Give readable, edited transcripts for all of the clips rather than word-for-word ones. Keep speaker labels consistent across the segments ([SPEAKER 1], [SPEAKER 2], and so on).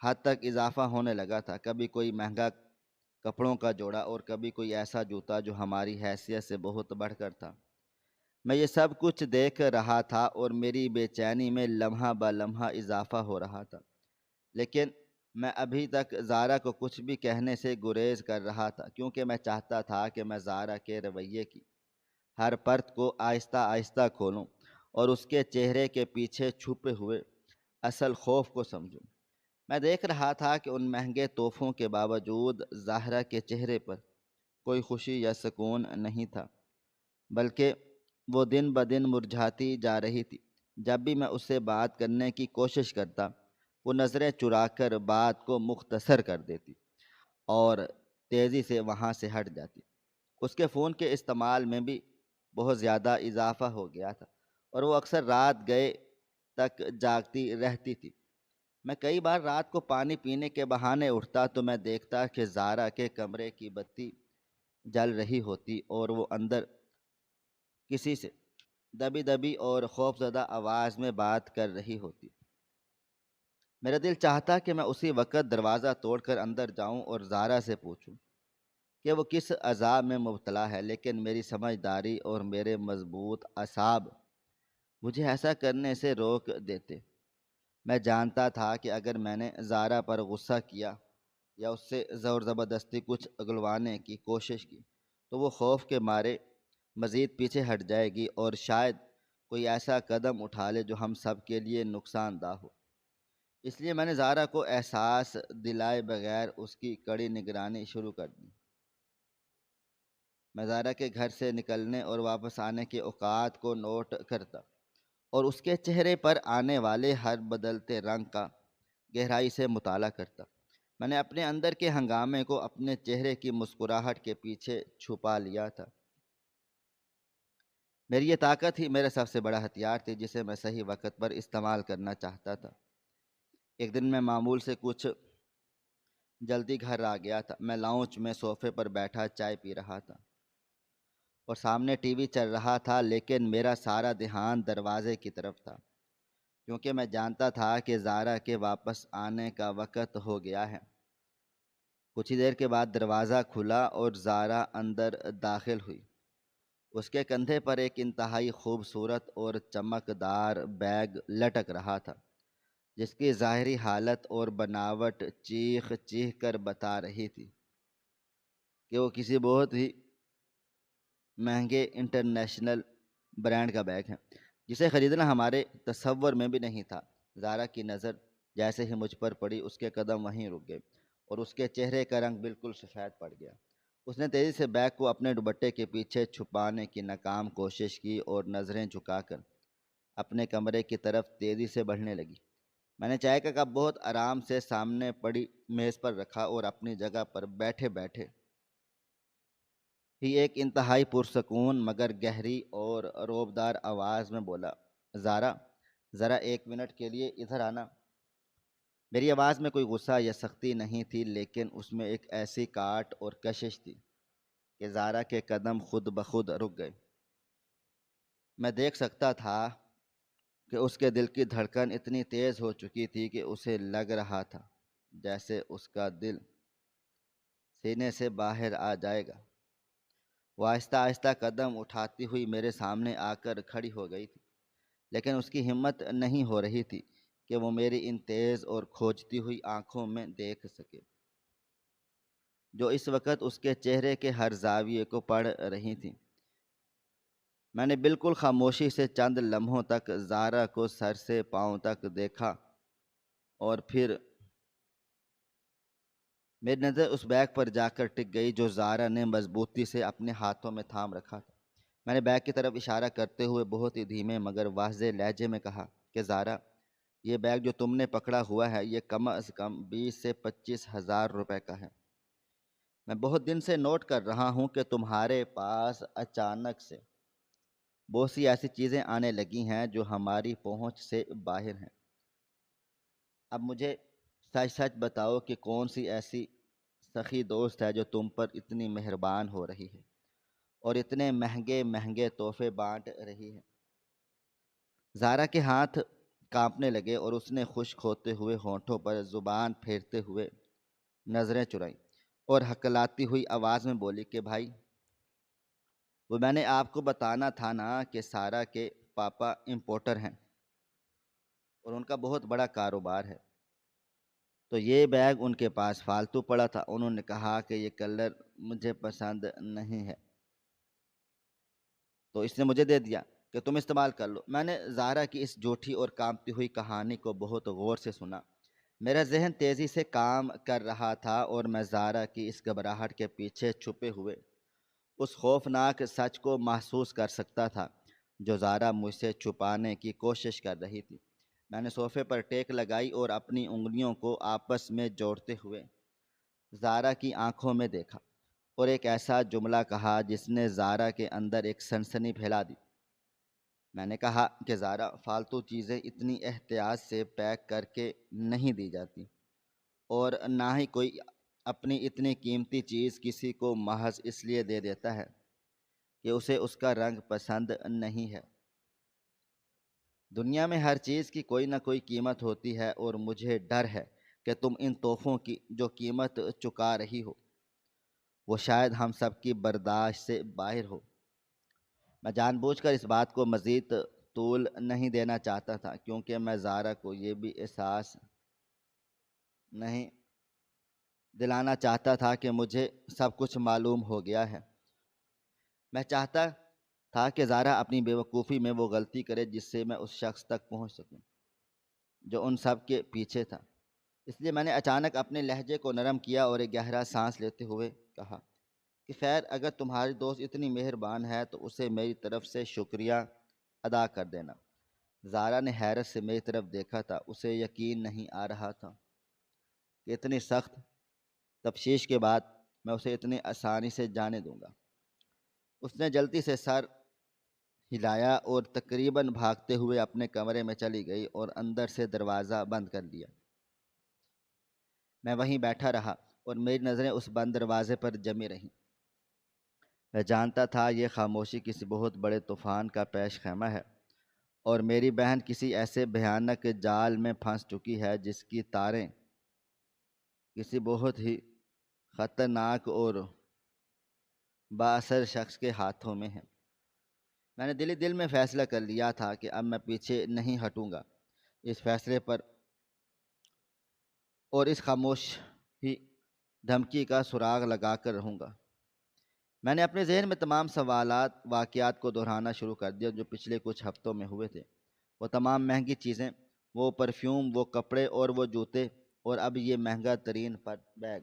[SPEAKER 1] حد تک اضافہ ہونے لگا تھا۔ کبھی کوئی مہنگا کپڑوں کا جوڑا اور کبھی کوئی ایسا جوتا جو ہماری حیثیت سے بہت بڑھ کر تھا۔ میں یہ سب کچھ دیکھ رہا تھا اور میری بے چینی میں لمحہ بہ لمحہ اضافہ ہو رہا تھا، لیکن میں ابھی تک زارا کو کچھ بھی کہنے سے گریز کر رہا تھا، کیونکہ میں چاہتا تھا کہ میں زارا کے رویے کی ہر پرت کو آہستہ آہستہ کھولوں اور اس کے چہرے کے پیچھے چھپے ہوئے اصل خوف کو سمجھوں۔ میں دیکھ رہا تھا کہ ان مہنگے تحفوں کے باوجود زہرا کے چہرے پر کوئی خوشی یا سکون نہیں تھا، بلکہ وہ دن بدن مرجھاتی جا رہی تھی۔ جب بھی میں اس سے بات کرنے کی کوشش کرتا، وہ نظریں چرا کر بات کو مختصر کر دیتی اور تیزی سے وہاں سے ہٹ جاتی۔ اس کے فون کے استعمال میں بھی بہت زیادہ اضافہ ہو گیا تھا اور وہ اکثر رات گئے تک جاگتی رہتی تھی۔ میں کئی بار رات کو پانی پینے کے بہانے اٹھتا تو میں دیکھتا کہ زارا کے کمرے کی بتی جل رہی ہوتی اور وہ اندر کسی سے دبی دبی اور خوفزدہ آواز میں بات کر رہی ہوتی۔ میرا دل چاہتا کہ میں اسی وقت دروازہ توڑ کر اندر جاؤں اور زارا سے پوچھوں کہ وہ کس عذاب میں مبتلا ہے، لیکن میری سمجھداری اور میرے مضبوط اعصاب مجھے ایسا کرنے سے روک دیتے۔ میں جانتا تھا کہ اگر میں نے زارا پر غصہ کیا یا اس سے زور زبردستی کچھ اگلوانے کی کوشش کی تو وہ خوف کے مارے مزید پیچھے ہٹ جائے گی اور شاید کوئی ایسا قدم اٹھا لے جو ہم سب کے لیے نقصان دہ ہو۔ اس لیے میں نے زارا کو احساس دلائے بغیر اس کی کڑی نگرانی شروع کر دی۔ میں زارا کے گھر سے نکلنے اور واپس آنے کے اوقات کو نوٹ کرتا اور اس کے چہرے پر آنے والے ہر بدلتے رنگ کا گہرائی سے مطالعہ کرتا۔ میں نے اپنے اندر کے ہنگامے کو اپنے چہرے کی مسکراہٹ کے پیچھے چھپا لیا تھا۔ میری یہ طاقت ہی میرا سب سے بڑا ہتھیار تھی جسے میں صحیح وقت پر استعمال کرنا چاہتا تھا۔ ایک دن میں معمول سے کچھ جلدی گھر آ گیا تھا۔ میں لاؤنج میں صوفے پر بیٹھا چائے پی رہا تھا اور سامنے ٹی وی چل رہا تھا، لیکن میرا سارا دھیان دروازے کی طرف تھا، کیونکہ میں جانتا تھا کہ زارا کے واپس آنے کا وقت ہو گیا ہے۔ کچھ ہی دیر کے بعد دروازہ کھلا اور زارا اندر داخل ہوئی۔ اس کے کندھے پر ایک انتہائی خوبصورت اور چمکدار بیگ لٹک رہا تھا، جس کی ظاہری حالت اور بناوٹ چیخ چیخ کر بتا رہی تھی کہ وہ کسی بہت ہی مہنگے انٹرنیشنل برانڈ کا بیگ ہے، جسے خریدنا ہمارے تصور میں بھی نہیں تھا۔ زارا کی نظر جیسے ہی مجھ پر پڑی، اس کے قدم وہیں رک گئے اور اس کے چہرے کا رنگ بالکل سفید پڑ گیا۔ اس نے تیزی سے بیگ کو اپنے دوپٹے کے پیچھے چھپانے کی ناکام کوشش کی اور نظریں جھکا کر اپنے کمرے کی طرف تیزی سے بڑھنے لگی۔ میں نے چائے کا کپ بہت آرام سے سامنے پڑی میز پر رکھا اور اپنی جگہ پر بیٹھے بیٹھے ہی ایک انتہائی پرسکون مگر گہری اور روبدار آواز میں بولا، زارا، ذرا ایک منٹ کے لیے ادھر آنا۔ میری آواز میں کوئی غصہ یا سختی نہیں تھی، لیکن اس میں ایک ایسی کاٹ اور کشش تھی کہ زارا کے قدم خود بخود رک گئے۔ میں دیکھ سکتا تھا کہ اس کے دل کی دھڑکن اتنی تیز ہو چکی تھی کہ اسے لگ رہا تھا جیسے اس کا دل سینے سے باہر آ جائے گا۔ وہ آہستہ آہستہ قدم اٹھاتی ہوئی میرے سامنے آ کر کھڑی ہو گئی تھی، لیکن اس کی ہمت نہیں ہو رہی تھی کہ وہ میری ان تیز اور کھوجتی ہوئی آنکھوں میں دیکھ سکے جو اس وقت اس کے چہرے کے ہر زاویے کو پڑھ رہی تھیں۔ میں نے بالکل خاموشی سے چند لمحوں تک زارا کو سر سے پاؤں تک دیکھا اور پھر میری نظر اس بیگ پر جا کر ٹک گئی جو زارا نے مضبوطی سے اپنے ہاتھوں میں تھام رکھا تھا۔ میں نے بیگ کی طرف اشارہ کرتے ہوئے بہت ہی دھیمے مگر واضح لہجے میں کہا کہ زارا، یہ بیگ جو تم نے پکڑا ہوا ہے یہ کم از کم 20 سے 25 ہزار روپے کا ہے۔ میں بہت دن سے نوٹ کر رہا ہوں کہ تمہارے پاس اچانک سے بہت سی ایسی چیزیں آنے لگی ہیں جو ہماری پہنچ سے باہر ہیں۔ اب مجھے سچ سچ بتاؤ کہ کون سی ایسی سخی دوست ہے جو تم پر اتنی مہربان ہو رہی ہے اور اتنے مہنگے مہنگے تحفے بانٹ رہی ہے۔ زارا کے ہاتھ کانپنے لگے اور اس نے خشک ہوتے ہوئے ہونٹوں پر زبان پھیرتے ہوئے نظریں چرائیں اور ہکلاتی ہوئی آواز میں بولی کہ بھائی، وہ میں نے آپ کو بتانا تھا نا کہ سارا کے پاپا امپورٹر ہیں اور ان کا بہت بڑا کاروبار ہے۔ تو یہ بیگ ان کے پاس فالتو پڑا تھا، انہوں نے کہا کہ یہ کلر مجھے پسند نہیں ہے تو اس نے مجھے دے دیا کہ تم استعمال کر لو۔ میں نے زہرا کی اس جھوٹی اور کانپتی ہوئی کہانی کو بہت غور سے سنا۔ میرا ذہن تیزی سے کام کر رہا تھا اور میں زہرا کی اس گھبراہٹ کے پیچھے چھپے ہوئے اس خوفناک سچ کو محسوس کر سکتا تھا جو زہرا مجھ سے چھپانے کی کوشش کر رہی تھی۔ میں نے صوفے پر ٹیک لگائی اور اپنی انگلیوں کو آپس میں جوڑتے ہوئے زہرا کی آنکھوں میں دیکھا اور ایک ایسا جملہ کہا جس نے زہرا کے اندر ایک سنسنی پھیلا دی۔ میں نے کہا کہ زہرا، فالتو چیزیں اتنی احتیاط سے پیک کر کے نہیں دی جاتی، اور نہ ہی کوئی اپنی اتنی قیمتی چیز کسی کو محض اس لیے دے دیتا ہے کہ اسے اس کا رنگ پسند نہیں ہے۔ دنیا میں ہر چیز کی کوئی نہ کوئی قیمت ہوتی ہے اور مجھے ڈر ہے کہ تم ان تحفوں کی جو قیمت چکا رہی ہو وہ شاید ہم سب کی برداشت سے باہر ہو۔ میں جان بوجھ کر اس بات کو مزید طول نہیں دینا چاہتا تھا کیونکہ میں زہرا کو یہ بھی احساس نہیں دلانا چاہتا تھا کہ مجھے سب کچھ معلوم ہو گیا ہے۔ میں چاہتا تھا کہ زہرا اپنی بیوقوفی میں وہ غلطی کرے جس سے میں اس شخص تک پہنچ سکوں جو ان سب کے پیچھے تھا۔ اس لیے میں نے اچانک اپنے لہجے کو نرم کیا اور ایک گہرا سانس لیتے ہوئے کہا کہ خیر، اگر تمہاری دوست اتنی مہربان ہے تو اسے میری طرف سے شکریہ ادا کر دینا۔ زہرا نے حیرت سے میری طرف دیکھا تھا، اسے یقین نہیں آ رہا تھا کہ اتنی سخت تفتیش کے بعد میں اسے اتنی آسانی سے جانے دوں گا۔ اس نے جلدی سے سر ہلایا اور تقریباً بھاگتے ہوئے اپنے کمرے میں چلی گئی اور اندر سے دروازہ بند کر دیا۔ میں وہیں بیٹھا رہا اور میری نظریں اس بند دروازے پر جمی رہیں۔ میں جانتا تھا یہ خاموشی کسی بہت بڑے طوفان کا پیش خیمہ ہے اور میری بہن کسی ایسے بھیانک جال میں پھنس چکی ہے جس کی تاریں کسی بہت ہی خطرناک اور بااثر شخص کے ہاتھوں میں ہیں۔ میں نے دل میں فیصلہ کر لیا تھا کہ اب میں پیچھے نہیں ہٹوں گا، اس فیصلے پر اور اس خاموش ہی دھمکی کا سراغ لگا کر رہوں گا۔ میں نے اپنے ذہن میں تمام واقعات کو دہرانا شروع کر دیا جو پچھلے کچھ ہفتوں میں ہوئے تھے۔ وہ تمام مہنگی چیزیں، وہ پرفیوم، وہ کپڑے اور وہ جوتے، اور اب یہ مہنگا ترین بیگ۔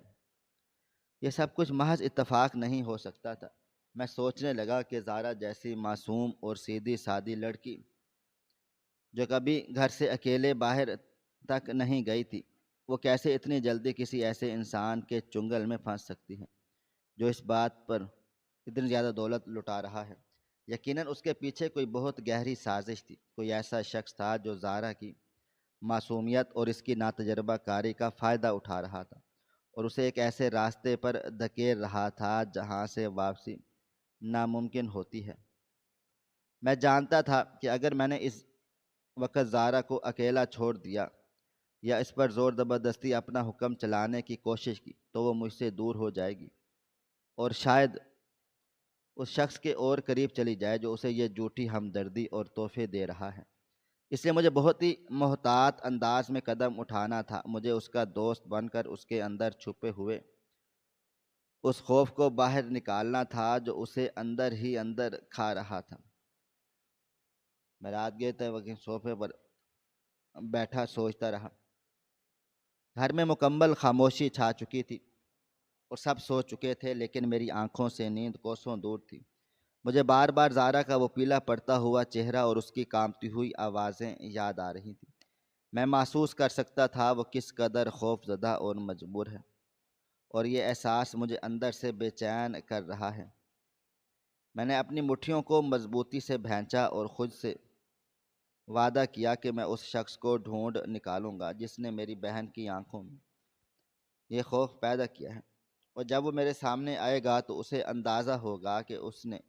[SPEAKER 1] یہ سب کچھ محض اتفاق نہیں ہو سکتا تھا۔ میں سوچنے لگا کہ زہرا جیسی معصوم اور سیدھی سادی لڑکی جو کبھی گھر سے اکیلے باہر تک نہیں گئی تھی، وہ کیسے اتنی جلدی کسی ایسے انسان کے چنگل میں پھنس سکتی ہے جو اس بات پر اتنی زیادہ دولت لٹا رہا ہے۔ یقیناً اس کے پیچھے کوئی بہت گہری سازش تھی، کوئی ایسا شخص تھا جو زہرا کی معصومیت اور اس کی ناتجربہ کاری کا فائدہ اٹھا رہا تھا اور اسے ایک ایسے راستے پر دھکیل رہا تھا جہاں سے واپسی ناممکن ہوتی ہے۔ میں جانتا تھا کہ اگر میں نے اس وقت زہرا کو اکیلا چھوڑ دیا یا اس پر زور زبردستی اپنا حکم چلانے کی کوشش کی تو وہ مجھ سے دور ہو جائے گی اور شاید اس شخص کے اور قریب چلی جائے جو اسے یہ جھوٹی ہمدردی اور تحفے دے رہا ہے۔ اس لیے مجھے بہت ہی محتاط انداز میں قدم اٹھانا تھا۔ مجھے اس کا دوست بن کر اس کے اندر چھپے ہوئے اس خوف کو باہر نکالنا تھا جو اسے اندر ہی اندر کھا رہا تھا۔ میں رات گئے تھے وہیں صوفے پر بیٹھا سوچتا رہا۔ گھر میں مکمل خاموشی چھا چکی تھی اور سب سو چکے تھے، لیکن میری آنکھوں سے نیند کوسوں دور تھی۔ مجھے بار بار زہرا کا وہ پیلا پڑتا ہوا چہرہ اور اس کی کانپتی ہوئی آوازیں یاد آ رہی تھیں۔ میں محسوس کر سکتا تھا وہ کس قدر خوف زدہ اور مجبور ہے، اور یہ احساس مجھے اندر سے بے چین کر رہا ہے۔ میں نے اپنی مٹھیوں کو مضبوطی سے بھینچا اور خود سے وعدہ کیا کہ میں اس شخص کو ڈھونڈ نکالوں گا جس نے میری بہن کی آنکھوں میں یہ خوف پیدا کیا ہے، اور جب وہ میرے سامنے آئے گا تو اسے اندازہ ہوگا کہ اس نے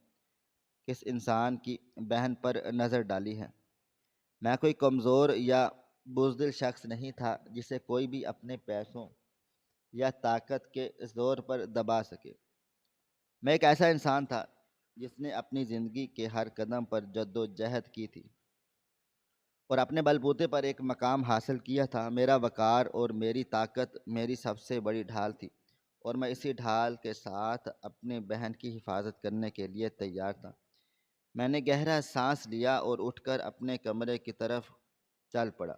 [SPEAKER 1] کس انسان کی بہن پر نظر ڈالی ہے۔ میں کوئی کمزور یا بزدل شخص نہیں تھا جسے کوئی بھی اپنے پیسوں یا طاقت کے زور پر دبا سکے۔ میں ایک ایسا انسان تھا جس نے اپنی زندگی کے ہر قدم پر جد و جہد کی تھی اور اپنے بل بوتے پر ایک مقام حاصل کیا تھا۔ میرا وقار اور میری طاقت میری سب سے بڑی ڈھال تھی، اور میں اسی ڈھال کے ساتھ اپنے بہن کی حفاظت کرنے کے لیے تیار تھا۔ میں نے گہرا سانس لیا اور اٹھ کر اپنے کمرے کی طرف چل پڑا۔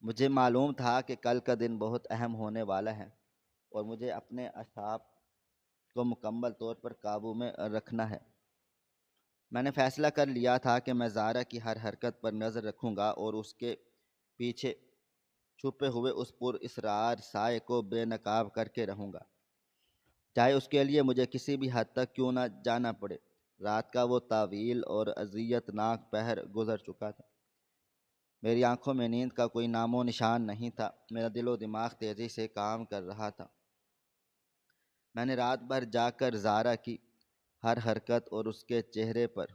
[SPEAKER 1] مجھے معلوم تھا کہ کل کا دن بہت اہم ہونے والا ہے اور مجھے اپنے اعصاب کو مکمل طور پر قابو میں رکھنا ہے۔ میں نے فیصلہ کر لیا تھا کہ میں زارا کی ہر حرکت پر نظر رکھوں گا اور اس کے پیچھے چھپے ہوئے اس پر اسرار سائے کو بے نقاب کر کے رہوں گا، چاہے اس کے لیے مجھے کسی بھی حد تک کیوں نہ جانا پڑے۔ رات کا وہ طویل اور اذیت ناک پہر گزر چکا تھا۔ میری آنکھوں میں نیند کا کوئی نام و نشان نہیں تھا۔ میرا دل و دماغ تیزی سے کام کر رہا تھا۔ میں نے رات بھر جا کر زارا کی ہر حرکت اور اس کے چہرے پر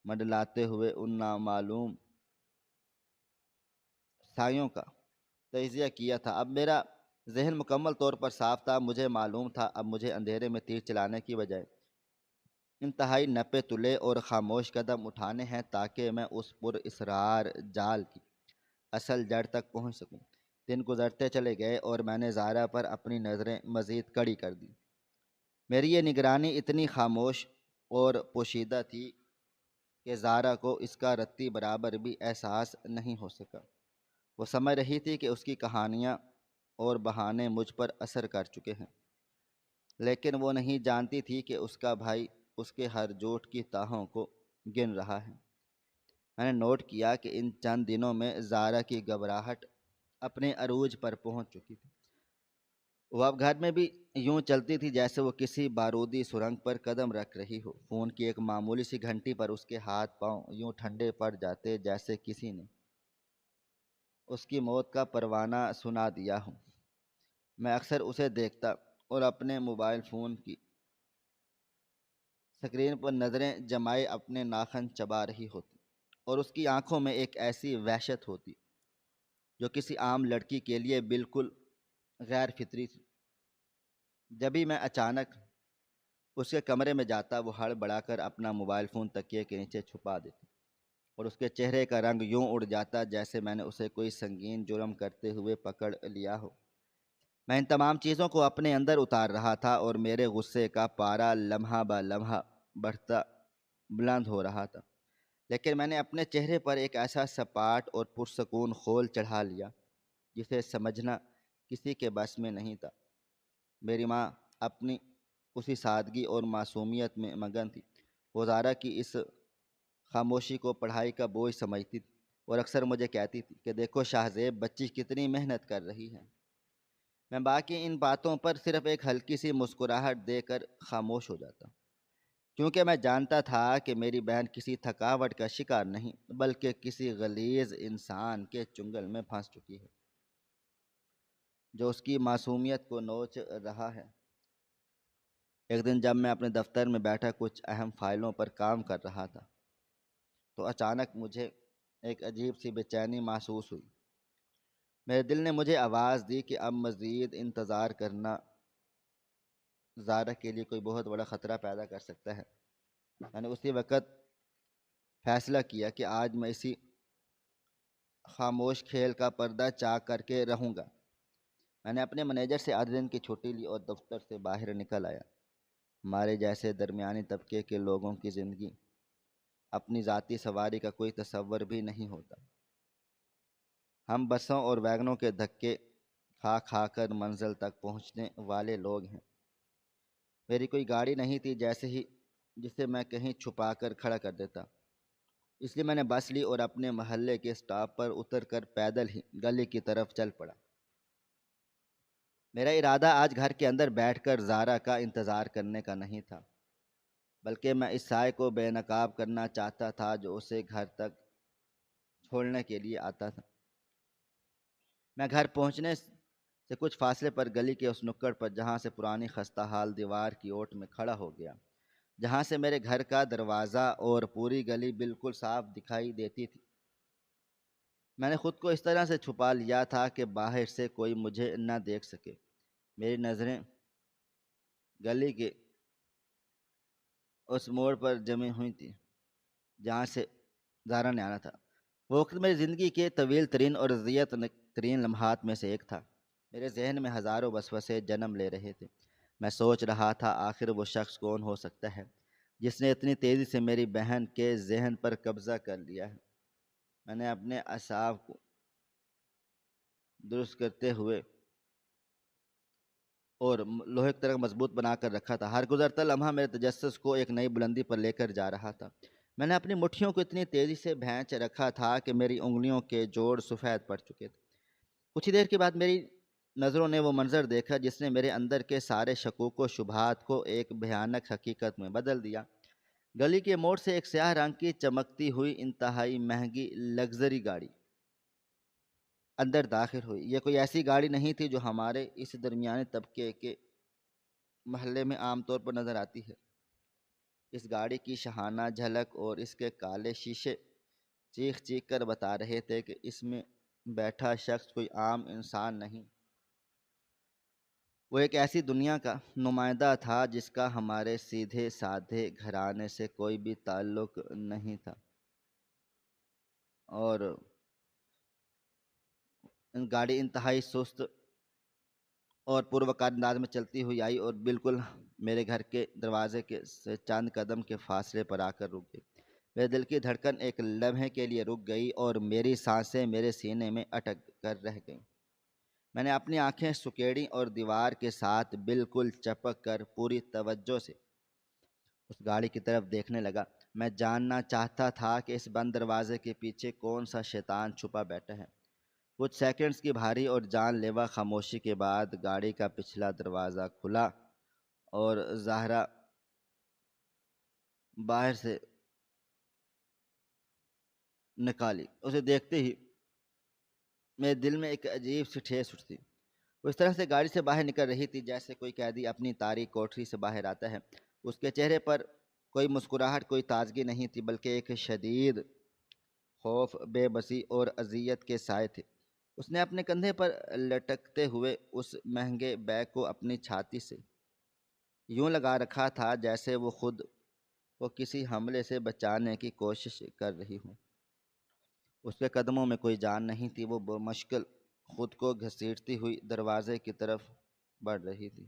[SPEAKER 1] منڈلاتے ہوئے ان نامعلوم سایوں کا تجزیہ کیا تھا۔ اب میرا ذہن مکمل طور پر صاف تھا۔ مجھے معلوم تھا اب مجھے اندھیرے میں تیر چلانے کی بجائے انتہائی نپے تلے اور خاموش قدم اٹھانے ہیں تاکہ میں اس پر اسرار جال کی اصل جڑ تک پہنچ سکوں۔ دن گزرتے چلے گئے اور میں نے زارا پر اپنی نظریں مزید کڑی کر دی۔ میری یہ نگرانی اتنی خاموش اور پوشیدہ تھی کہ زارا کو اس کا رتی برابر بھی احساس نہیں ہو سکا۔ وہ سمجھ رہی تھی کہ اس کی کہانیاں اور بہانے مجھ پر اثر کر چکے ہیں، لیکن وہ نہیں جانتی تھی کہ اس کا بھائی اس کے ہر جھوٹ کی تاہوں کو گن رہا ہے۔ میں نے نوٹ کیا کہ ان چند دنوں میں زارا کی گھبراہٹ اپنے عروج پر پہنچ چکی تھی۔ وہ اب گھر میں بھی یوں چلتی تھی جیسے وہ کسی بارودی سرنگ پر قدم رکھ رہی ہو۔ فون کی ایک معمولی سی گھنٹی پر اس کے ہاتھ پاؤں یوں ٹھنڈے پڑ جاتے جیسے کسی نے اس کی موت کا پروانہ سنا دیا ہو۔ میں اکثر اسے دیکھتا اور اپنے موبائل فون کی اسکرین پر نظریں جمائے اپنے ناخن چبا رہی ہوتی، اور اس کی آنکھوں میں ایک ایسی وحشت ہوتی جو کسی عام لڑکی کے لیے بالکل غیر فطری تھی۔ جب بھی میں اچانک اس کے کمرے میں جاتا وہ ہڑبڑا کر اپنا موبائل فون تکیے کے نیچے چھپا دیتی، اور اس کے چہرے کا رنگ یوں اڑ جاتا جیسے میں نے اسے کوئی سنگین جرم کرتے ہوئے پکڑ لیا ہو۔ میں ان تمام چیزوں کو اپنے اندر اتار رہا تھا اور میرے غصے کا پارا لمحہ بہ لمحہ بڑھتا بلند ہو رہا تھا، لیکن میں نے اپنے چہرے پر ایک ایسا سپاٹ اور پرسکون خول چڑھا لیا جسے سمجھنا کسی کے بس میں نہیں تھا۔ میری ماں اپنی اسی سادگی اور معصومیت میں مگن تھی۔ وہ زارا کی اس خاموشی کو پڑھائی کا بوجھ سمجھتی تھی اور اکثر مجھے کہتی تھی کہ دیکھو شاہ زیب، بچی کتنی محنت کر رہی ہے۔ میں باقی ان باتوں پر صرف ایک ہلکی سی مسکراہٹ دے کر خاموش ہو جاتا، کیونکہ میں جانتا تھا کہ میری بہن کسی تھکاوٹ کا شکار نہیں بلکہ کسی غلیظ انسان کے چنگل میں پھنس چکی ہے جو اس کی معصومیت کو نوچ رہا ہے۔ ایک دن جب میں اپنے دفتر میں بیٹھا کچھ اہم فائلوں پر کام کر رہا تھا تو اچانک مجھے ایک عجیب سی بے چینی محسوس ہوئی۔ میرے دل نے مجھے آواز دی کہ اب مزید انتظار کرنا زارا کے لیے کوئی بہت بڑا خطرہ پیدا کر سکتا ہے۔ میں نے اسی وقت فیصلہ کیا کہ آج میں اسی خاموش کھیل کا پردہ چاک کر کے رہوں گا۔ میں نے اپنے مینیجر سے آدھے دن کی چھٹی لی اور دفتر سے باہر نکل آیا۔ ہمارے جیسے درمیانی طبقے کے لوگوں کی زندگی اپنی ذاتی سواری کا کوئی تصور بھی نہیں ہوتا۔ ہم بسوں اور ویگنوں کے دھکے کھا کھا کر منزل تک پہنچنے والے لوگ ہیں۔ میری کوئی گاڑی نہیں تھی جسے میں کہیں چھپا کر کھڑا کر دیتا، اس لیے میں نے بس لی اور اپنے محلے کے اسٹاپ پر اتر کر پیدل ہی گلی کی طرف چل پڑا۔ میرا ارادہ آج گھر کے اندر بیٹھ کر زارا کا انتظار کرنے کا نہیں تھا، بلکہ میں اس سائے کو بے نقاب کرنا چاہتا تھا جو اسے گھر تک چھوڑنے کے لیے آتا تھا۔ میں گھر پہنچنے سے کچھ فاصلے پر گلی کے اس نکڑ پر جہاں سے پرانی خستہ حال دیوار کی اوٹ میں کھڑا ہو گیا۔ جہاں سے میرے گھر کا دروازہ اور پوری گلی بالکل صاف دکھائی دیتی تھی۔ میں نے خود کو اس طرح سے چھپا لیا تھا کہ باہر سے کوئی مجھے نہ دیکھ سکے۔ میری نظریں گلی کے اس موڑ پر جمی ہوئی تھیں جہاں سے زارا نے آنا تھا۔ وہ وقت میری زندگی کے طویل ترین اور اذیت ترین لمحات میں سے ایک تھا۔ میرے ذہن میں ہزاروں وسوسے جنم لے رہے تھے۔ میں سوچ رہا تھا آخر وہ شخص کون ہو سکتا ہے جس نے اتنی تیزی سے میری بہن کے ذہن پر قبضہ کر لیا ہے۔ میں نے اپنے اعصاب کو درست کرتے ہوئے اور لوہے کی طرح مضبوط بنا کر رکھا تھا۔ ہر گزرتا لمحہ میرے تجسس کو ایک نئی بلندی پر لے کر جا رہا تھا۔ میں نے اپنی مٹھیوں کو اتنی تیزی سے بھینچ رکھا تھا کہ میری انگلیوں کے جوڑ سفید پڑ چکے تھے۔ کچھ ہی دیر کے بعد میری نظروں نے وہ منظر دیکھا جس نے میرے اندر کے سارے شکوک و شبہات کو ایک بھیانک حقیقت میں بدل دیا۔ گلی کے موڑ سے ایک سیاہ رنگ کی چمکتی ہوئی انتہائی مہنگی لگژری گاڑی اندر داخل ہوئی۔ یہ کوئی ایسی گاڑی نہیں تھی جو ہمارے اس درمیانے طبقے کے محلے میں عام طور پر نظر آتی ہے۔ اس گاڑی کی شاہانہ جھلک اور اس کے کالے شیشے چیخ چیخ کر بتا رہے تھے کہ اس میں بیٹھا شخص کوئی عام انسان نہیں، وہ ایک ایسی دنیا کا نمائندہ تھا جس کا ہمارے سیدھے سادھے گھرانے سے کوئی بھی تعلق نہیں تھا۔ اور گاڑی انتہائی سست اور پروقار انداز میں چلتی ہوئی آئی اور بالکل میرے گھر کے دروازے کے سے چند قدم کے فاصلے پر آ کر رک گئی۔ میرے دل کی دھڑکن ایک لمحے کے لیے رک گئی اور میری سانسیں میرے سینے میں اٹک کر رہ گئیں۔ میں نے اپنی آنکھیں سکیڑیں اور دیوار کے ساتھ بالکل چپک کر پوری توجہ سے اس گاڑی کی طرف دیکھنے لگا۔ میں جاننا چاہتا تھا کہ اس بند دروازے کے پیچھے کون سا شیطان چھپا بیٹھا ہے۔ کچھ سیکنڈز کی بھاری اور جان لیوا خاموشی کے بعد گاڑی کا پچھلا دروازہ کھلا اور زہرا باہر سے نکالی۔ اسے دیکھتے ہی میرے دل میں ایک عجیب سی ٹھیس اٹھتی۔ وہ اس طرح سے گاڑی سے باہر نکل رہی تھی جیسے کوئی قیدی اپنی تاریک کوٹری سے باہر آتا ہے۔ اس کے چہرے پر کوئی مسکراہٹ، کوئی تازگی نہیں تھی، بلکہ ایک شدید خوف، بے بسی اور اذیت کے سائے تھے۔ اس نے اپنے کندھے پر لٹکتے ہوئے اس مہنگے بیگ کو اپنی چھاتی سے یوں لگا رکھا تھا جیسے وہ خود کو کسی حملے سے بچانے کی کوشش کر رہی ہوں۔ اس کے قدموں میں کوئی جان نہیں تھی، وہ بمشکل خود کو گھسیٹتی ہوئی دروازے کی طرف بڑھ رہی تھی۔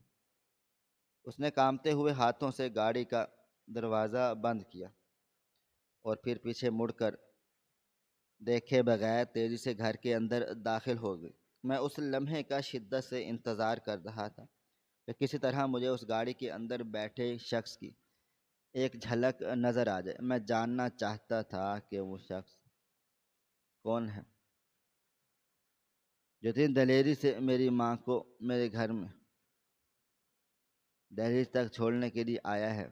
[SPEAKER 1] اس نے کانپتے ہوئے ہاتھوں سے گاڑی کا دروازہ بند کیا اور پھر پیچھے مڑ کر دیکھے بغیر تیزی سے گھر کے اندر داخل ہو گئی۔ میں اس لمحے کا شدت سے انتظار کر رہا تھا کہ کسی طرح مجھے اس گاڑی کے اندر بیٹھے شخص کی ایک جھلک نظر آ جائے۔ میں جاننا چاہتا تھا کہ وہ شخص کون ہے جو اتنی دلیری سے میری ماں کو میرے گھر میں دہلیز تک چھوڑنے کے لیے آیا ہے۔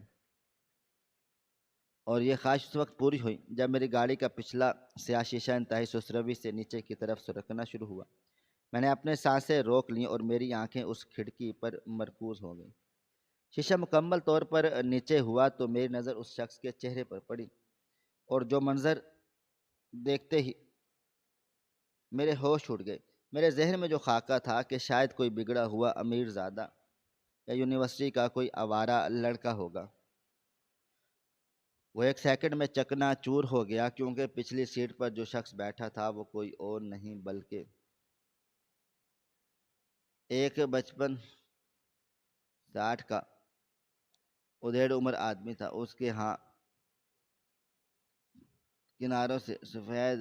[SPEAKER 1] اور یہ خواہش اس وقت پوری ہوئی جب میری گاڑی کا پچھلا سیاہ شیشہ انتہائی سست روی سے نیچے کی طرف سرکنا شروع ہوا۔ میں نے اپنے سانسیں روک لیں اور میری آنکھیں اس کھڑکی پر مرکوز ہو گئیں۔ شیشہ مکمل طور پر نیچے ہوا تو میری نظر اس شخص کے چہرے پر پڑی اور جو منظر دیکھتے ہی میرے ہوش اڑ گئے۔ میرے ذہن میں جو خاکہ تھا کہ شاید کوئی بگڑا ہوا امیر زادہ یا یونیورسٹی کا کوئی آوارہ لڑکا ہوگا، وہ ایک سیکنڈ میں چکنا چور ہو گیا، کیونکہ پچھلی سیٹ پر جو شخص بیٹھا تھا وہ کوئی اور نہیں بلکہ ایک 55-60 کا ادھیڑ عمر آدمی تھا۔ اس کے ہاں کناروں سے سفید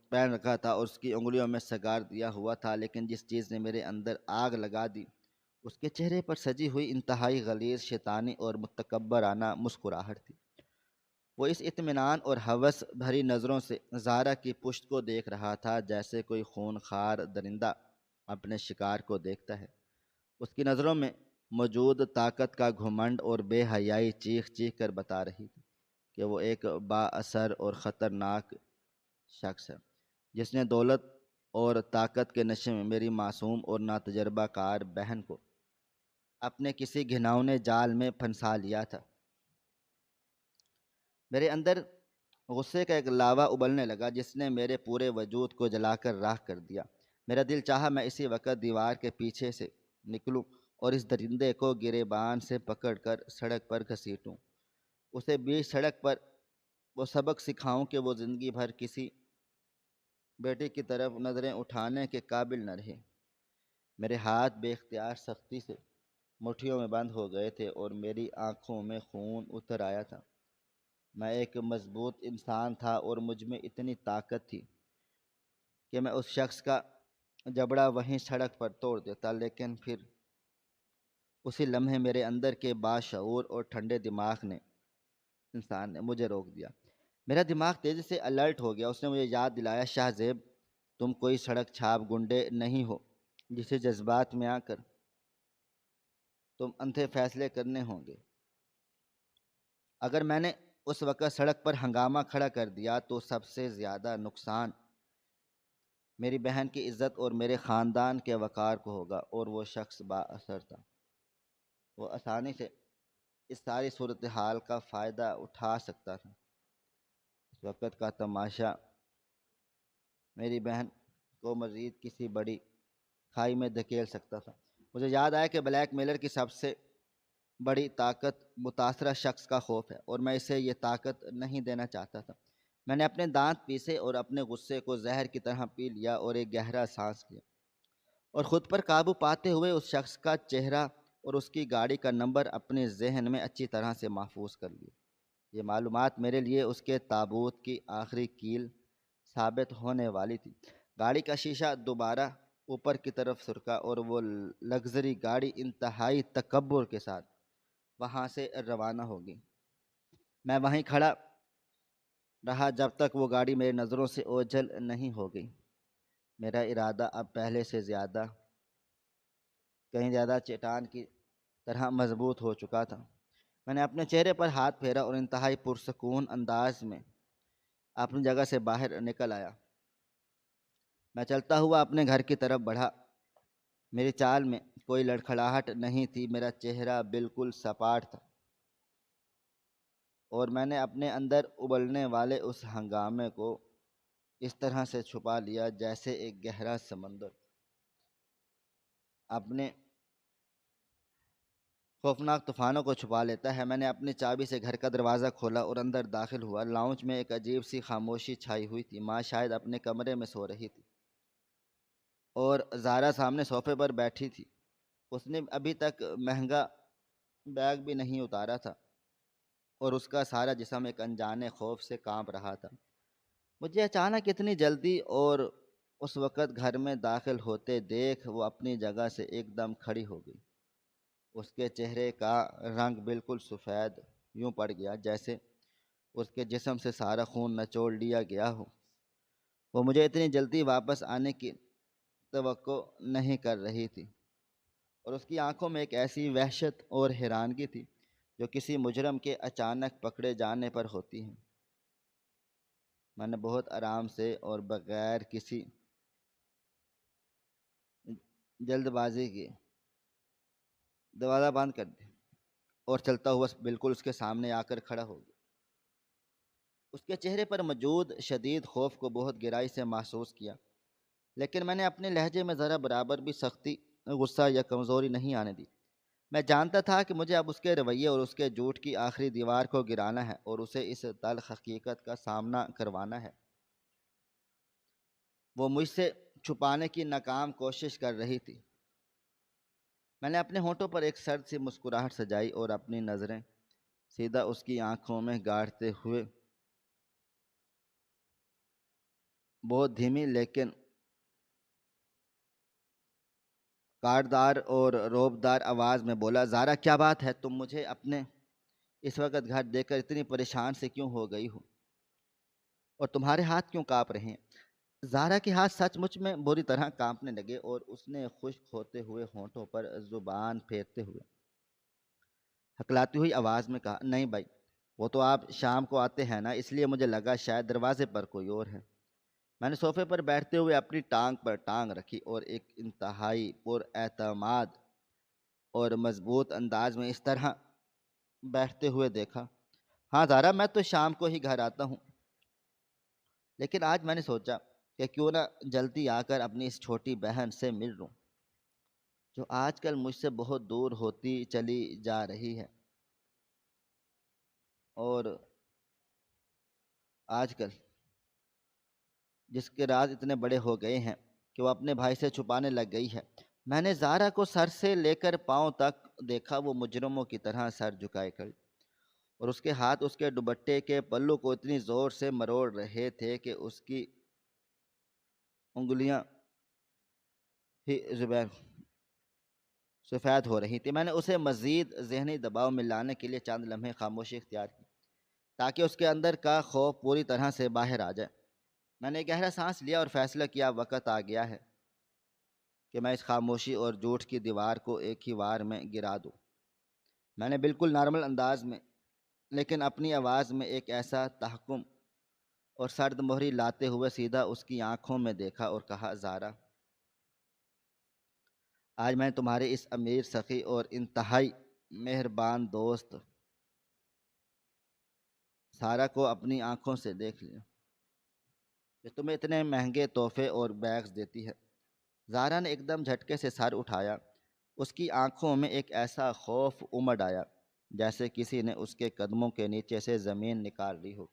[SPEAKER 1] پہن رکھا تھا اور اس کی انگلیوں میں سگار دیا ہوا تھا، لیکن جس چیز نے میرے اندر آگ لگا دی اس کے چہرے پر سجی ہوئی انتہائی غلیظ، شیطانی اور متکبرانہ مسکراہٹ تھی۔ وہ اس اطمینان اور ہوس بھری نظروں سے زارا کی پشت کو دیکھ رہا تھا جیسے کوئی خونخوار درندہ اپنے شکار کو دیکھتا ہے۔ اس کی نظروں میں موجود طاقت کا گھمنڈ اور بے حیائی چیخ چیخ کر بتا رہی تھی کہ وہ ایک با اثر اور خطرناک شخص ہے جس نے دولت اور طاقت کے نشے میں میری معصوم اور ناتجربہ کار بہن کو اپنے کسی گھناؤنے جال میں پھنسا لیا تھا۔ میرے اندر غصے کا ایک لاوا ابلنے لگا جس نے میرے پورے وجود کو جلا کر راکھ کر دیا۔ میرا دل چاہا میں اسی وقت دیوار کے پیچھے سے نکلوں اور اس درندے کو گریبان سے پکڑ کر سڑک پر گھسیٹوں، اسے بیچ سڑک پر وہ سبق سکھاؤں کہ وہ زندگی بھر کسی بیٹے کی طرف نظریں اٹھانے کے قابل نہ رہے۔ میرے ہاتھ بے اختیار سختی سے مٹھیوں میں بند ہو گئے تھے اور میری آنکھوں میں خون اتر آیا تھا۔ میں ایک مضبوط انسان تھا اور مجھ میں اتنی طاقت تھی کہ میں اس شخص کا جبڑا وہیں سڑک پر توڑ دیتا، لیکن پھر اسی لمحے میرے اندر کے باشعور اور ٹھنڈے دماغ نے انسان نے مجھے روک دیا۔ میرا دماغ تیزی سے الرٹ ہو گیا۔ اس نے مجھے یاد دلایا، شاہ زیب، تم کوئی سڑک چھاپ گنڈے نہیں ہو جسے جذبات میں آ کر تم اندھے فیصلے کرنے ہوں گے۔ اگر میں نے اس وقت سڑک پر ہنگامہ کھڑا کر دیا تو سب سے زیادہ نقصان میری بہن کی عزت اور میرے خاندان کے وقار کو ہوگا، اور وہ شخص با اثر تھا۔ وہ آسانی سے اس ساری صورتحال کا فائدہ اٹھا سکتا تھا۔ اس وقت کا تماشا میری بہن کو مزید کسی بڑی کھائی میں دھکیل سکتا تھا۔ مجھے یاد آیا کہ بلیک میلر کی سب سے بڑی طاقت متاثرہ شخص کا خوف ہے، اور میں اسے یہ طاقت نہیں دینا چاہتا تھا۔ میں نے اپنے دانت پیسے اور اپنے غصے کو زہر کی طرح پی لیا اور ایک گہرا سانس لیا، اور خود پر قابو پاتے ہوئے اس شخص کا چہرہ اور اس کی گاڑی کا نمبر اپنے ذہن میں اچھی طرح سے محفوظ کر لیا۔ یہ معلومات میرے لیے اس کے تابوت کی آخری کیل ثابت ہونے والی تھی۔ گاڑی کا شیشہ دوبارہ اوپر کی طرف سرکا اور وہ لگژری گاڑی انتہائی تکبر کے ساتھ وہاں سے روانہ ہوگی۔ میں وہیں کھڑا رہا جب تک وہ گاڑی میری نظروں سے اوجھل نہیں ہو گئی۔ میرا ارادہ اب پہلے سے کہیں زیادہ چٹان کی طرح مضبوط ہو چکا تھا۔ میں نے اپنے چہرے پر ہاتھ پھیرا اور انتہائی پرسکون انداز میں اپنی جگہ سے باہر نکل آیا۔ میں چلتا ہوا اپنے گھر کی طرف بڑھا۔ میری چال میں کوئی لڑکھڑاہٹ نہیں تھی، میرا چہرہ بالکل سپاٹ تھا، اور میں نے اپنے اندر ابلنے والے اس ہنگامے کو اس طرح سے چھپا لیا جیسے ایک گہرا سمندر اپنے خوفناک طوفانوں کو چھپا لیتا ہے۔ میں نے اپنی چابی سے گھر کا دروازہ کھولا اور اندر داخل ہوا۔ لاؤنج میں ایک عجیب سی خاموشی چھائی ہوئی تھی۔ ماں شاید اپنے کمرے میں سو رہی تھی اور زارا سامنے صوفے پر بیٹھی تھی۔ اس نے ابھی تک مہنگا بیگ بھی نہیں اتارا تھا اور اس کا سارا جسم ایک انجانے خوف سے کانپ رہا تھا۔ مجھے اچانک اتنی جلدی اور اس وقت گھر میں داخل ہوتے دیکھ وہ اپنی جگہ سے ایک دم کھڑی ہو گئی۔ اس کے چہرے کا رنگ بالکل سفید یوں پڑ گیا جیسے اس کے جسم سے سارا خون نچوڑ لیا گیا ہو۔ وہ مجھے اتنی جلدی واپس آنے کی توقع نہیں کر رہی تھی، اور اس کی آنکھوں میں ایک ایسی وحشت اور حیرانگی تھی جو کسی مجرم کے اچانک پکڑے جانے پر ہوتی ہے۔ میں نے بہت آرام سے اور بغیر کسی جلد بازی کے دروازہ بند کر دیا اور چلتا ہوا بالکل اس کے سامنے آ کر کھڑا ہو گیا۔ اس کے چہرے پر موجود شدید خوف کو بہت گہرائی سے محسوس کیا، لیکن میں نے اپنے لہجے میں ذرا برابر بھی سختی، غصہ یا کمزوری نہیں آنے دی۔ میں جانتا تھا کہ مجھے اب اس کے رویے اور اس کے جھوٹ کی آخری دیوار کو گرانا ہے اور اسے اس تلخ حقیقت کا سامنا کروانا ہے۔ وہ مجھ سے چھپانے کی ناکام کوشش کر رہی تھی۔ میں نے اپنے ہونٹوں پر ایک سرد سی مسکراہٹ سجائی اور اپنی نظریں سیدھا اس کی آنکھوں میں گاڑتے ہوئے بہت دھیمی لیکن کاٹدار اور روبدار آواز میں بولا، زارا کیا بات ہے؟ تم مجھے اپنے اس وقت گھر دیکھ کر اتنی پریشان سے کیوں ہو گئی ہو، اور تمہارے ہاتھ کیوں کانپ رہے ہیں؟ زارا کے ہاتھ سچ مچ میں بری طرح کانپنے لگے اور اس نے خشک ہوتے ہوئے ہونٹوں پر زبان پھیرتے ہوئے ہکلاتی ہوئی آواز میں کہا، نہیں بھائی، وہ تو آپ شام کو آتے ہیں نا، اس لیے مجھے لگا شاید دروازے پر کوئی اور ہے۔ میں نے صوفے پر بیٹھتے ہوئے اپنی ٹانگ پر ٹانگ رکھی اور ایک انتہائی پر اعتماد اور مضبوط انداز میں اس طرح بیٹھتے ہوئے دیکھا۔ ہاں زارا، میں تو شام کو ہی گھر آتا ہوں، لیکن آج میں نے سوچا کہ کیوں نہ جلدی آ کر اپنی اس چھوٹی بہن سے مل لوں جو آج کل مجھ سے بہت دور ہوتی چلی جا رہی ہے۔ اور آج کل جس کے راز اتنے بڑے ہو گئے ہیں کہ وہ اپنے بھائی سے چھپانے لگ گئی ہے۔ میں نے زارا کو سر سے لے کر پاؤں تک دیکھا، وہ مجرموں کی طرح سر جھکائے کھڑی، اور اس کے ہاتھ اس کے دوپٹے کے پلو کو اتنی زور سے مروڑ رہے تھے کہ اس کی انگلیاں ہی زبیر سفید ہو رہی تھی۔ میں نے اسے مزید ذہنی دباؤ میں لانے کے لیے چند لمحے خاموشی اختیار کی تاکہ اس کے اندر کا خوف پوری طرح سے باہر آ جائے۔ میں نے گہرا سانس لیا اور فیصلہ کیا وقت آ گیا ہے کہ میں اس خاموشی اور جھوٹ کی دیوار کو ایک ہی وار میں گرا دوں۔ میں نے بالکل نارمل انداز میں لیکن اپنی آواز میں ایک ایسا تحکم اور سرد مہری لاتے ہوئے سیدھا اس کی آنکھوں میں دیکھا اور کہا، زارا، آج میں تمہارے اس امیر سخی اور انتہائی مہربان دوست سارا کو اپنی آنکھوں سے دیکھ لیا کہ تمہیں اتنے مہنگے تحفے اور بیگز دیتی ہے۔ زارا نے ایک دم جھٹکے سے سر اٹھایا۔ اس کی آنکھوں میں ایک ایسا خوف امڑ آیا جیسے کسی نے اس کے قدموں کے نیچے سے زمین نکال لی ہو۔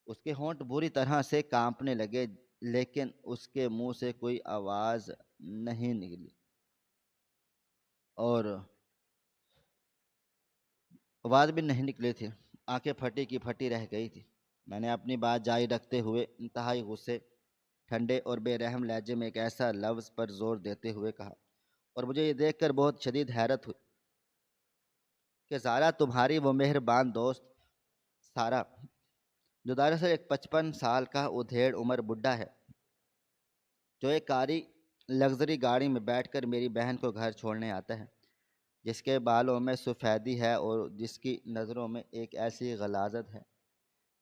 [SPEAKER 1] اس کے ہونٹ بری طرح سے کانپنے لگے، لیکن اس کے منہ سے کوئی آواز نہیں نکلی اور آواز بھی نہیں نکلی تھی۔ آنکھیں پھٹی کی پھٹی رہ گئی تھی۔ میں نے اپنی بات جاری رکھتے ہوئے انتہائی غصے، ٹھنڈے اور بے رحم لہجے میں ایک ایسا لفظ پر زور دیتے ہوئے کہا، اور مجھے یہ دیکھ کر بہت شدید حیرت ہوئی کہ زارا تمہاری وہ مہربان دوست سارا، جو دراصل ایک 55 سال کا ادھیڑ عمر بڈھا ہے، جو ایک کاری لگژری گاڑی میں بیٹھ کر میری بہن کو گھر چھوڑنے آتا ہے، جس کے بالوں میں سفیدی ہے اور جس کی نظروں میں ایک ایسی غلاظت ہے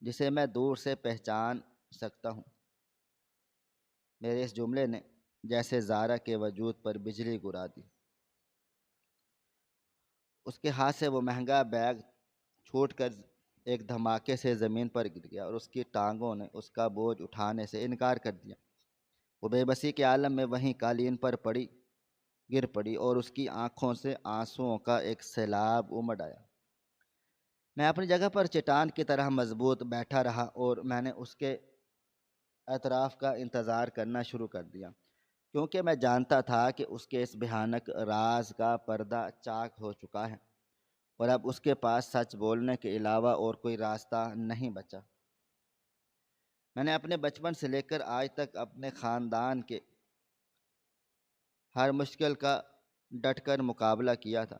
[SPEAKER 1] جسے میں دور سے پہچان سکتا ہوں۔ میرے اس جملے نے جیسے زارا کے وجود پر بجلی گرا دی۔ اس کے ہاتھ سے وہ مہنگا بیگ چھوٹ کر ایک دھماکے سے زمین پر گر گیا اور اس کی ٹانگوں نے اس کا بوجھ اٹھانے سے انکار کر دیا۔ وہ بے بسی کے عالم میں وہیں قالین پر گر پڑی اور اس کی آنکھوں سے آنسوؤں کا ایک سیلاب امڑ آیا۔ میں اپنی جگہ پر چٹان کی طرح مضبوط بیٹھا رہا اور میں نے اس کے اعتراف کا انتظار کرنا شروع کر دیا، کیونکہ میں جانتا تھا کہ اس کے اس بھیانک راز کا پردہ چاک ہو چکا ہے اور اب اس کے پاس سچ بولنے کے علاوہ اور کوئی راستہ نہیں بچا۔ میں نے اپنے بچپن سے لے کر آج تک اپنے خاندان کے ہر مشکل کا ڈٹ کر مقابلہ کیا تھا۔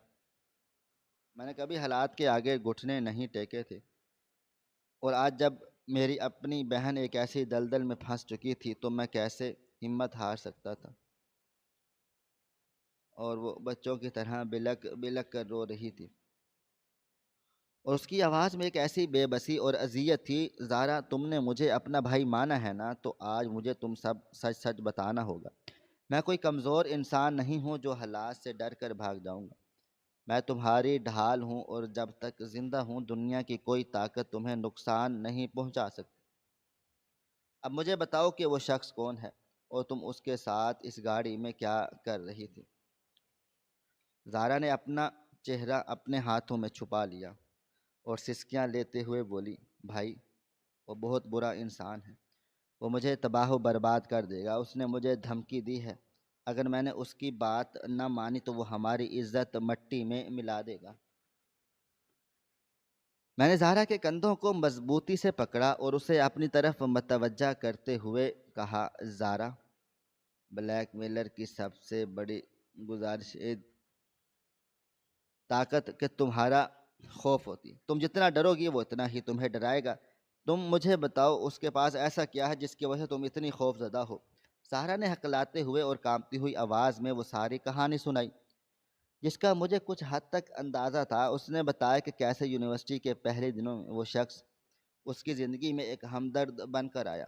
[SPEAKER 1] میں نے کبھی حالات کے آگے گھٹنے نہیں ٹیکے تھے، اور آج جب میری اپنی بہن ایک ایسی دلدل میں پھنس چکی تھی تو میں کیسے ہمت ہار سکتا تھا؟ اور وہ بچوں کی طرح بلک بلک کر رو رہی تھی، اور اس کی آواز میں ایک ایسی بے بسی اور اذیت تھی۔ زارا، تم نے مجھے اپنا بھائی مانا ہے نا، تو آج مجھے تم سب سچ سچ بتانا ہوگا۔ میں کوئی کمزور انسان نہیں ہوں جو حالات سے ڈر کر بھاگ جاؤں گا۔ میں تمہاری ڈھال ہوں، اور جب تک زندہ ہوں دنیا کی کوئی طاقت تمہیں نقصان نہیں پہنچا سکتی۔ اب مجھے بتاؤ کہ وہ شخص کون ہے، اور تم اس کے ساتھ اس گاڑی میں کیا کر رہی تھی؟ زارا نے اپنا چہرہ اپنے ہاتھوں میں چھپا لیا اور سسکیاں لیتے ہوئے بولی، بھائی، وہ بہت برا انسان ہے۔ وہ مجھے تباہ و برباد کر دے گا۔ اس نے مجھے دھمکی دی ہے، اگر میں نے اس کی بات نہ مانی تو وہ ہماری عزت مٹی میں ملا دے گا۔ میں نے زارا کے کندھوں کو مضبوطی سے پکڑا اور اسے اپنی طرف متوجہ کرتے ہوئے کہا، زارا، بلیک میلر کی سب سے بڑی گزارش طاقت کہ تمہارا خوف ہوتی۔ تم جتنا ڈرو گی وہ اتنا ہی تمہیں ڈرائے گا۔ تم مجھے بتاؤ اس کے پاس ایسا کیا ہے جس کی وجہ سے تم اتنی خوف زدہ ہو؟ سہرا نے ہکلاتے ہوئے اور کانپتی ہوئی آواز میں وہ ساری کہانی سنائی جس کا مجھے کچھ حد تک اندازہ تھا۔ اس نے بتایا کہ کیسے یونیورسٹی کے پہلے دنوں میں وہ شخص اس کی زندگی میں ایک ہمدرد بن کر آیا۔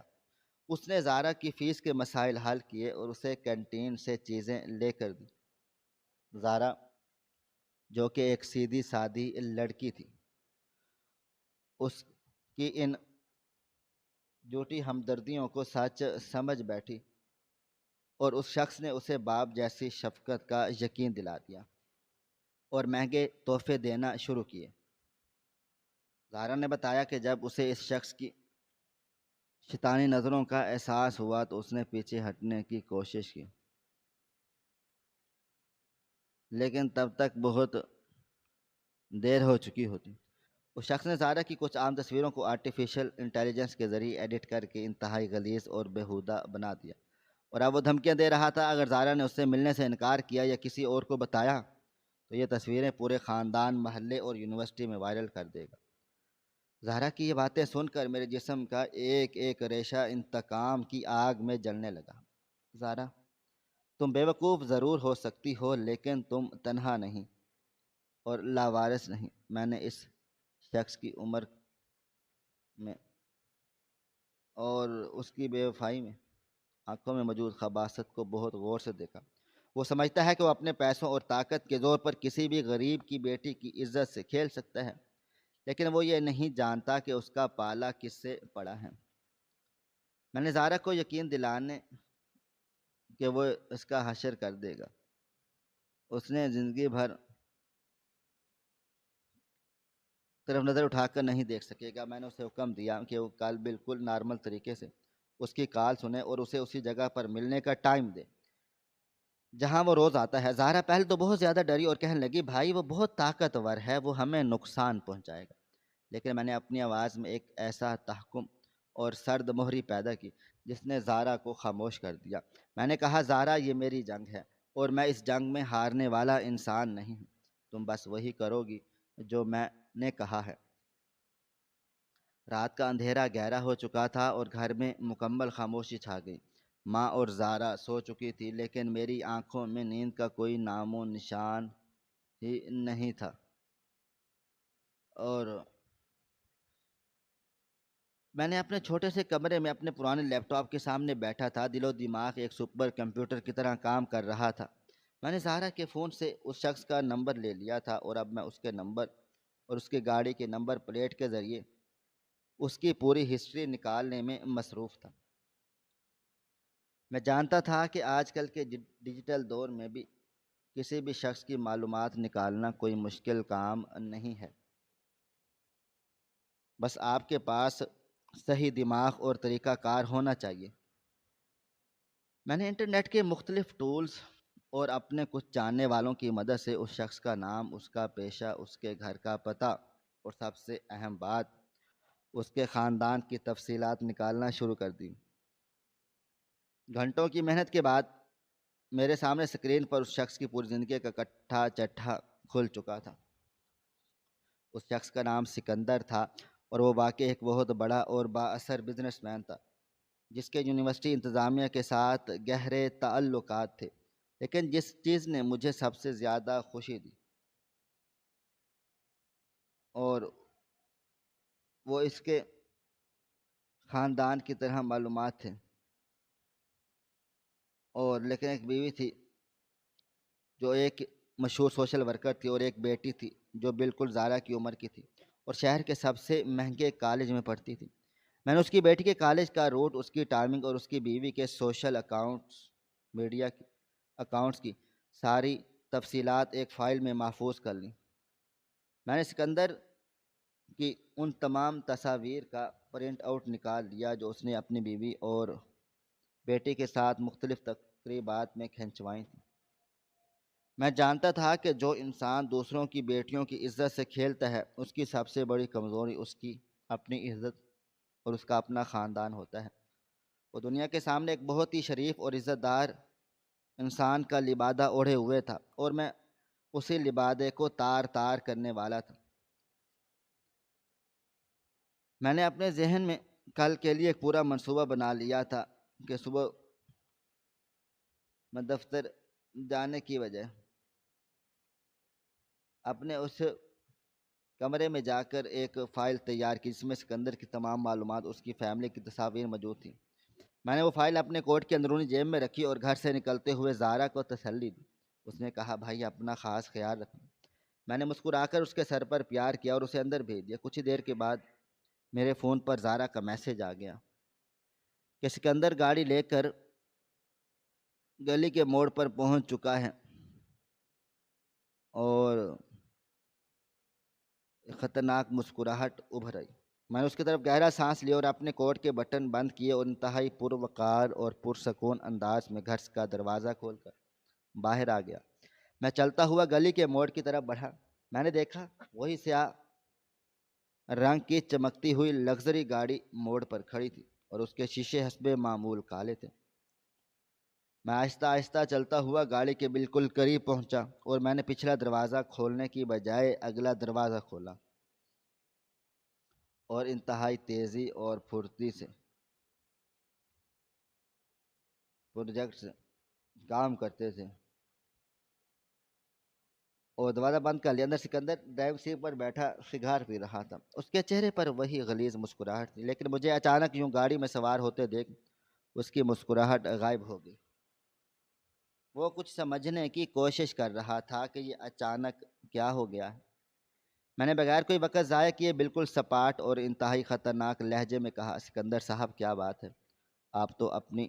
[SPEAKER 1] اس نے زارا کی فیس کے مسائل حل کیے اور اسے کینٹین سے چیزیں لے کر دی۔ زارا جو کہ ایک سیدھی سادھی لڑکی تھی۔ اس کی ان جھوٹی ہمدردیوں کو سچ سمجھ بیٹھی اور اس شخص نے اسے باپ جیسی شفقت کا یقین دلا دیا اور مہنگے تحفے دینا شروع کیے۔ زہرا نے بتایا کہ جب اسے اس شخص کی شیطانی نظروں کا احساس ہوا تو اس نے پیچھے ہٹنے کی کوشش کی، لیکن تب تک بہت دیر ہو چکی ہوتی۔ اس شخص نے زہرا کی کچھ عام تصویروں کو آرٹیفیشل انٹیلیجنس کے ذریعے ایڈٹ کر کے انتہائی غلیظ اور بیہودہ بنا دیا، اور اب وہ دھمکیاں دے رہا تھا اگر زہرا نے اس سے ملنے سے انکار کیا یا کسی اور کو بتایا تو یہ تصویریں پورے خاندان، محلے اور یونیورسٹی میں وائرل کر دے گا۔ زہرا کی یہ باتیں سن کر میرے جسم کا ایک ایک ریشہ انتقام کی آگ میں جلنے لگا۔ زہرا، تم بیوقوف ضرور ہو سکتی ہو لیکن تم تنہا نہیں اور لاوارث نہیں۔ میں نے اس شخص کی عمر میں اور اس کی بے وفائی میں آنکھوں میں موجود خباثت کو بہت غور سے دیکھا۔ وہ سمجھتا ہے کہ وہ اپنے پیسوں اور طاقت کے زور پر کسی بھی غریب کی بیٹی کی عزت سے کھیل سکتا ہے، لیکن وہ یہ نہیں جانتا کہ اس کا پالا کس سے پڑا ہے۔ میں نے زہرا کو یقین دلانے کہ وہ اس کا حشر کر دے گا، اس نے زندگی بھر طرف نظر اٹھا کر نہیں دیکھ سکے گا۔ میں نے اسے حکم دیا کہ وہ کل بالکل نارمل طریقے سے اس کی کال سنے اور اسے اسی جگہ پر ملنے کا ٹائم دے جہاں وہ روز آتا ہے۔ زہرا پہلے تو بہت زیادہ ڈری اور کہنے لگی، بھائی وہ بہت طاقتور ہے، وہ ہمیں نقصان پہنچائے گا۔ لیکن میں نے اپنی آواز میں ایک ایسا تحکم اور سرد مہری پیدا کی جس نے زہرا کو خاموش کر دیا۔ میں نے کہا، زہرا یہ میری جنگ ہے اور میں اس جنگ میں ہارنے والا انسان نہیں ہوں، تم بس وہی کرو گی جو میں نے کہا ہے۔ رات کا اندھیرا گہرا ہو چکا تھا اور گھر میں مکمل خاموشی چھا گئی۔ ماں اور زہرا سو چکی تھی لیکن میری آنکھوں میں نیند کا کوئی نام و نشان ہی نہیں تھا، اور میں نے اپنے چھوٹے سے کمرے میں اپنے پرانے لیپ ٹاپ کے سامنے بیٹھا تھا۔ دل و دماغ ایک سپر کمپیوٹر کی طرح کام کر رہا تھا۔ میں نے زہرا کے فون سے اس شخص کا نمبر لے لیا تھا اور اب میں اس کے نمبر اور اس کی گاڑی کے نمبر پلیٹ کے ذریعے اس کی پوری ہسٹری نکالنے میں مصروف تھا۔ میں جانتا تھا کہ آج کل کے ڈیجیٹل دور میں بھی کسی بھی شخص کی معلومات نکالنا کوئی مشکل کام نہیں ہے، بس آپ کے پاس صحیح دماغ اور طریقہ کار ہونا چاہیے۔ میں نے انٹرنیٹ کے مختلف ٹولز اور اپنے کچھ جاننے والوں کی مدد سے اس شخص کا نام، اس کا پیشہ، اس کے گھر کا پتہ اور سب سے اہم بات، اس کے خاندان کی تفصیلات نکالنا شروع کر دی۔ گھنٹوں کی محنت کے بعد میرے سامنے اسکرین پر اس شخص کی پوری زندگی کا کٹھا چٹھا کھل چکا تھا۔ اس شخص کا نام سکندر تھا اور وہ واقعی ایک بہت بڑا اور با اثر بزنس مین تھا جس کے یونیورسٹی انتظامیہ کے ساتھ گہرے تعلقات تھے۔ لیکن جس چیز نے مجھے سب سے زیادہ خوشی دی اور وہ اس کے خاندان کی طرح معلومات تھے، اور لیکن ایک بیوی تھی جو ایک مشہور سوشل ورکر تھی اور ایک بیٹی تھی جو بالکل زہرا کی عمر کی تھی اور شہر کے سب سے مہنگے کالج میں پڑھتی تھی۔ میں نے اس کی بیٹی کے کالج کا روٹ، اس کی ٹائمنگ اور اس کی بیوی کے سوشل اکاؤنٹس، میڈیا کی اکاؤنٹس کی ساری تفصیلات ایک فائل میں محفوظ کر لیں۔ میں نے سکندر کی ان تمام تصاویر کا پرنٹ آؤٹ نکال لیا جو اس نے اپنی بیوی اور بیٹی کے ساتھ مختلف تقریبات میں کھنچوائی تھیں۔ میں جانتا تھا کہ جو انسان دوسروں کی بیٹیوں کی عزت سے کھیلتا ہے اس کی سب سے بڑی کمزوری اس کی اپنی عزت اور اس کا اپنا خاندان ہوتا ہے۔ وہ دنیا کے سامنے ایک بہت ہی شریف اور عزت دار انسان کا لبادہ اوڑھے ہوئے تھا اور میں اسی لبادے کو تار تار کرنے والا تھا۔ میں نے اپنے ذہن میں کل کے لیے ایک پورا منصوبہ بنا لیا تھا کہ صبح میں دفتر جانے کی بجائے اپنے اس کمرے میں جا کر ایک فائل تیار کی جس میں سکندر کی تمام معلومات، اس کی فیملی کی تصاویر موجود تھیں۔ میں نے وہ فائل اپنے کوٹ کی اندرونی جیب میں رکھی اور گھر سے نکلتے ہوئے زہرا کو تسلی دی۔ اس نے کہا، بھائی اپنا خاص خیال رکھنا، میں نے مسکرا کر اس کے سر پر پیار کیا اور اسے اندر بھیج دیا۔ کچھ ہی دیر کے بعد میرے فون پر زارا کا میسج آ گیا کہ سکندر گاڑی لے کر گلی کے موڑ پر پہنچ چکا ہے اور ایک خطرناک مسکراہٹ ابھر آئی۔ میں نے اس کی طرف گہرا سانس لیا اور اپنے کوٹ کے بٹن بند کیے اور انتہائی پروقار اور پرسکون انداز میں گھر کا دروازہ کھول کر باہر آ گیا۔ میں چلتا ہوا گلی کے موڑ کی طرف بڑھا۔ میں نے دیکھا وہی سیاہ رنگ کی چمکتی ہوئی لگژری گاڑی موڑ پر کھڑی تھی اور اس کے شیشے حسب معمول کالے تھے۔ میں آہستہ آہستہ چلتا ہوا گاڑی کے بالکل قریب پہنچا اور میں نے پچھلا دروازہ کھولنے کی بجائے اگلا دروازہ کھولا اور انتہائی تیزی اور پھرتی سے پروجیکٹس کام کرتے تھے اور دروازہ بند کر لیا۔ اندر سکندر ڈرائیو سیٹ پر بیٹھا سگار پی رہا تھا۔ اس کے چہرے پر وہی غلیظ مسکراہٹ تھی، لیکن مجھے اچانک یوں گاڑی میں سوار ہوتے دیکھ اس کی مسکراہٹ غائب ہو گئی۔ وہ کچھ سمجھنے کی کوشش کر رہا تھا کہ یہ اچانک کیا ہو گیا ہے۔ میں نے بغیر کوئی وقت ضائع کیے بالکل سپاٹ اور انتہائی خطرناک لہجے میں کہا، سکندر صاحب کیا بات ہے؟ آپ تو اپنی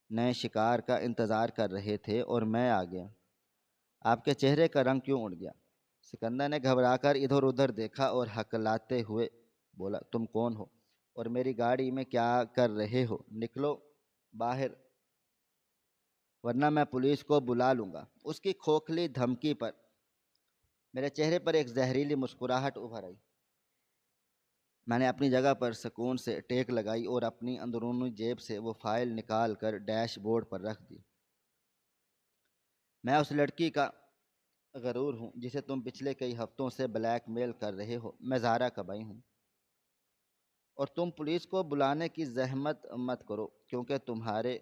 [SPEAKER 1] نئے شکار کا انتظار کر رہے تھے اور میں آ گیا۔ آپ کے چہرے کا رنگ کیوں اڑ گیا؟ سکندر نے گھبرا کر ادھر ادھر دیکھا اور ہکلاتے ہوئے بولا، تم کون ہو اور میری گاڑی میں کیا کر رہے ہو؟ نکلو باہر ورنہ میں پولیس کو بلا لوں گا۔ اس کی کھوکھلی دھمکی پر میرے چہرے پر ایک زہریلی مسکراہٹ ابھر آئی۔ میں نے اپنی جگہ پر سکون سے ٹیک لگائی اور اپنی اندرونی جیب سے وہ فائل نکال کر ڈیش بورڈ پر رکھ دی۔ میں اس لڑکی کا غرور ہوں جسے تم پچھلے کئی ہفتوں سے بلیک میل کر رہے ہو۔ میں زارا کا بھائی ہوں اور تم پولیس کو بلانے کی زحمت مت کرو، کیونکہ تمہارے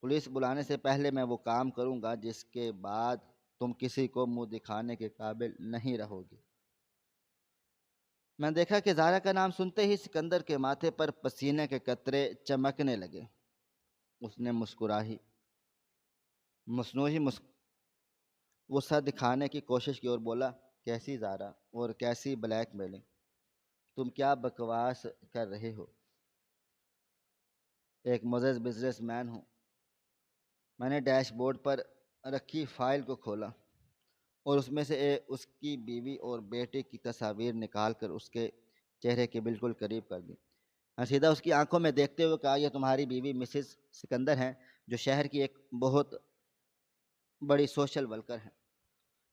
[SPEAKER 1] پولیس بلانے سے پہلے میں وہ کام کروں گا جس کے بعد تم کسی کو منہ دکھانے کے قابل نہیں رہو گی۔ میں نے دیکھا کہ زارا کا نام سنتے ہی سکندر کے ماتھے پر پسینے کے قطرے چمکنے لگے۔ اس نے مصنوعی غصہ دکھانے کی کوشش کی اور بولا، کیسی زارا اور کیسی بلیک میلنگ؟ تم کیا بکواس کر رہے ہو؟ ایک معزز بزنس مین ہوں۔ میں نے ڈیش بورڈ پر رکھی فائل کو کھولا اور اس میں سے اس کی بیوی اور بیٹے کی تصاویر نکال کر اس کے چہرے کے بالکل قریب کر دی۔ میں سیدھا اس کی آنکھوں میں دیکھتے ہوئے کہا، یہ تمہاری بیوی مسز سکندر ہیں جو شہر کی ایک بہت بڑی سوشل ورکر ہیں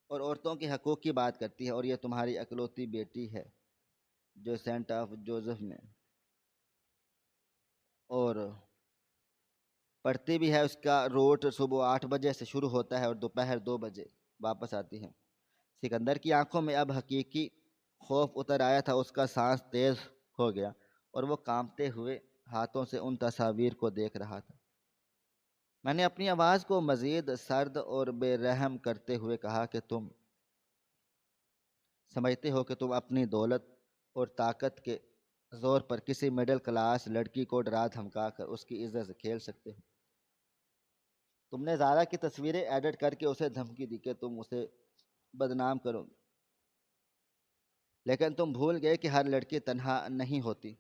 [SPEAKER 1] اور عورتوں کے حقوق کی بات کرتی ہے، اور یہ تمہاری اکلوتی بیٹی ہے جو سینٹ آف جوزف میں اور پڑھتی بھی ہے۔ اس کا روٹ صبح 8 بجے سے شروع ہوتا ہے اور دوپہر 2 بجے واپس آتی ہے۔ سکندر کی آنکھوں میں اب حقیقی خوف اتر آیا تھا۔ اس کا سانس تیز ہو گیا اور وہ کانپتے ہوئے ہاتھوں سے ان تصاویر کو دیکھ رہا تھا۔ میں نے اپنی آواز کو مزید سرد اور بے رحم کرتے ہوئے کہا کہ تم سمجھتے ہو کہ تم اپنی دولت اور طاقت کے زور پر کسی مڈل کلاس لڑکی کو ڈرا دھمکا کر اس کی عزت سے کھیل سکتے ہو۔ تم نے زارا کی تصویریں ایڈٹ کر کے اسے دھمکی دی کہ تم اسے بدنام کرو گے، لیکن تم بھول گئے کہ ہر لڑکی تنہا نہیں ہوتی۔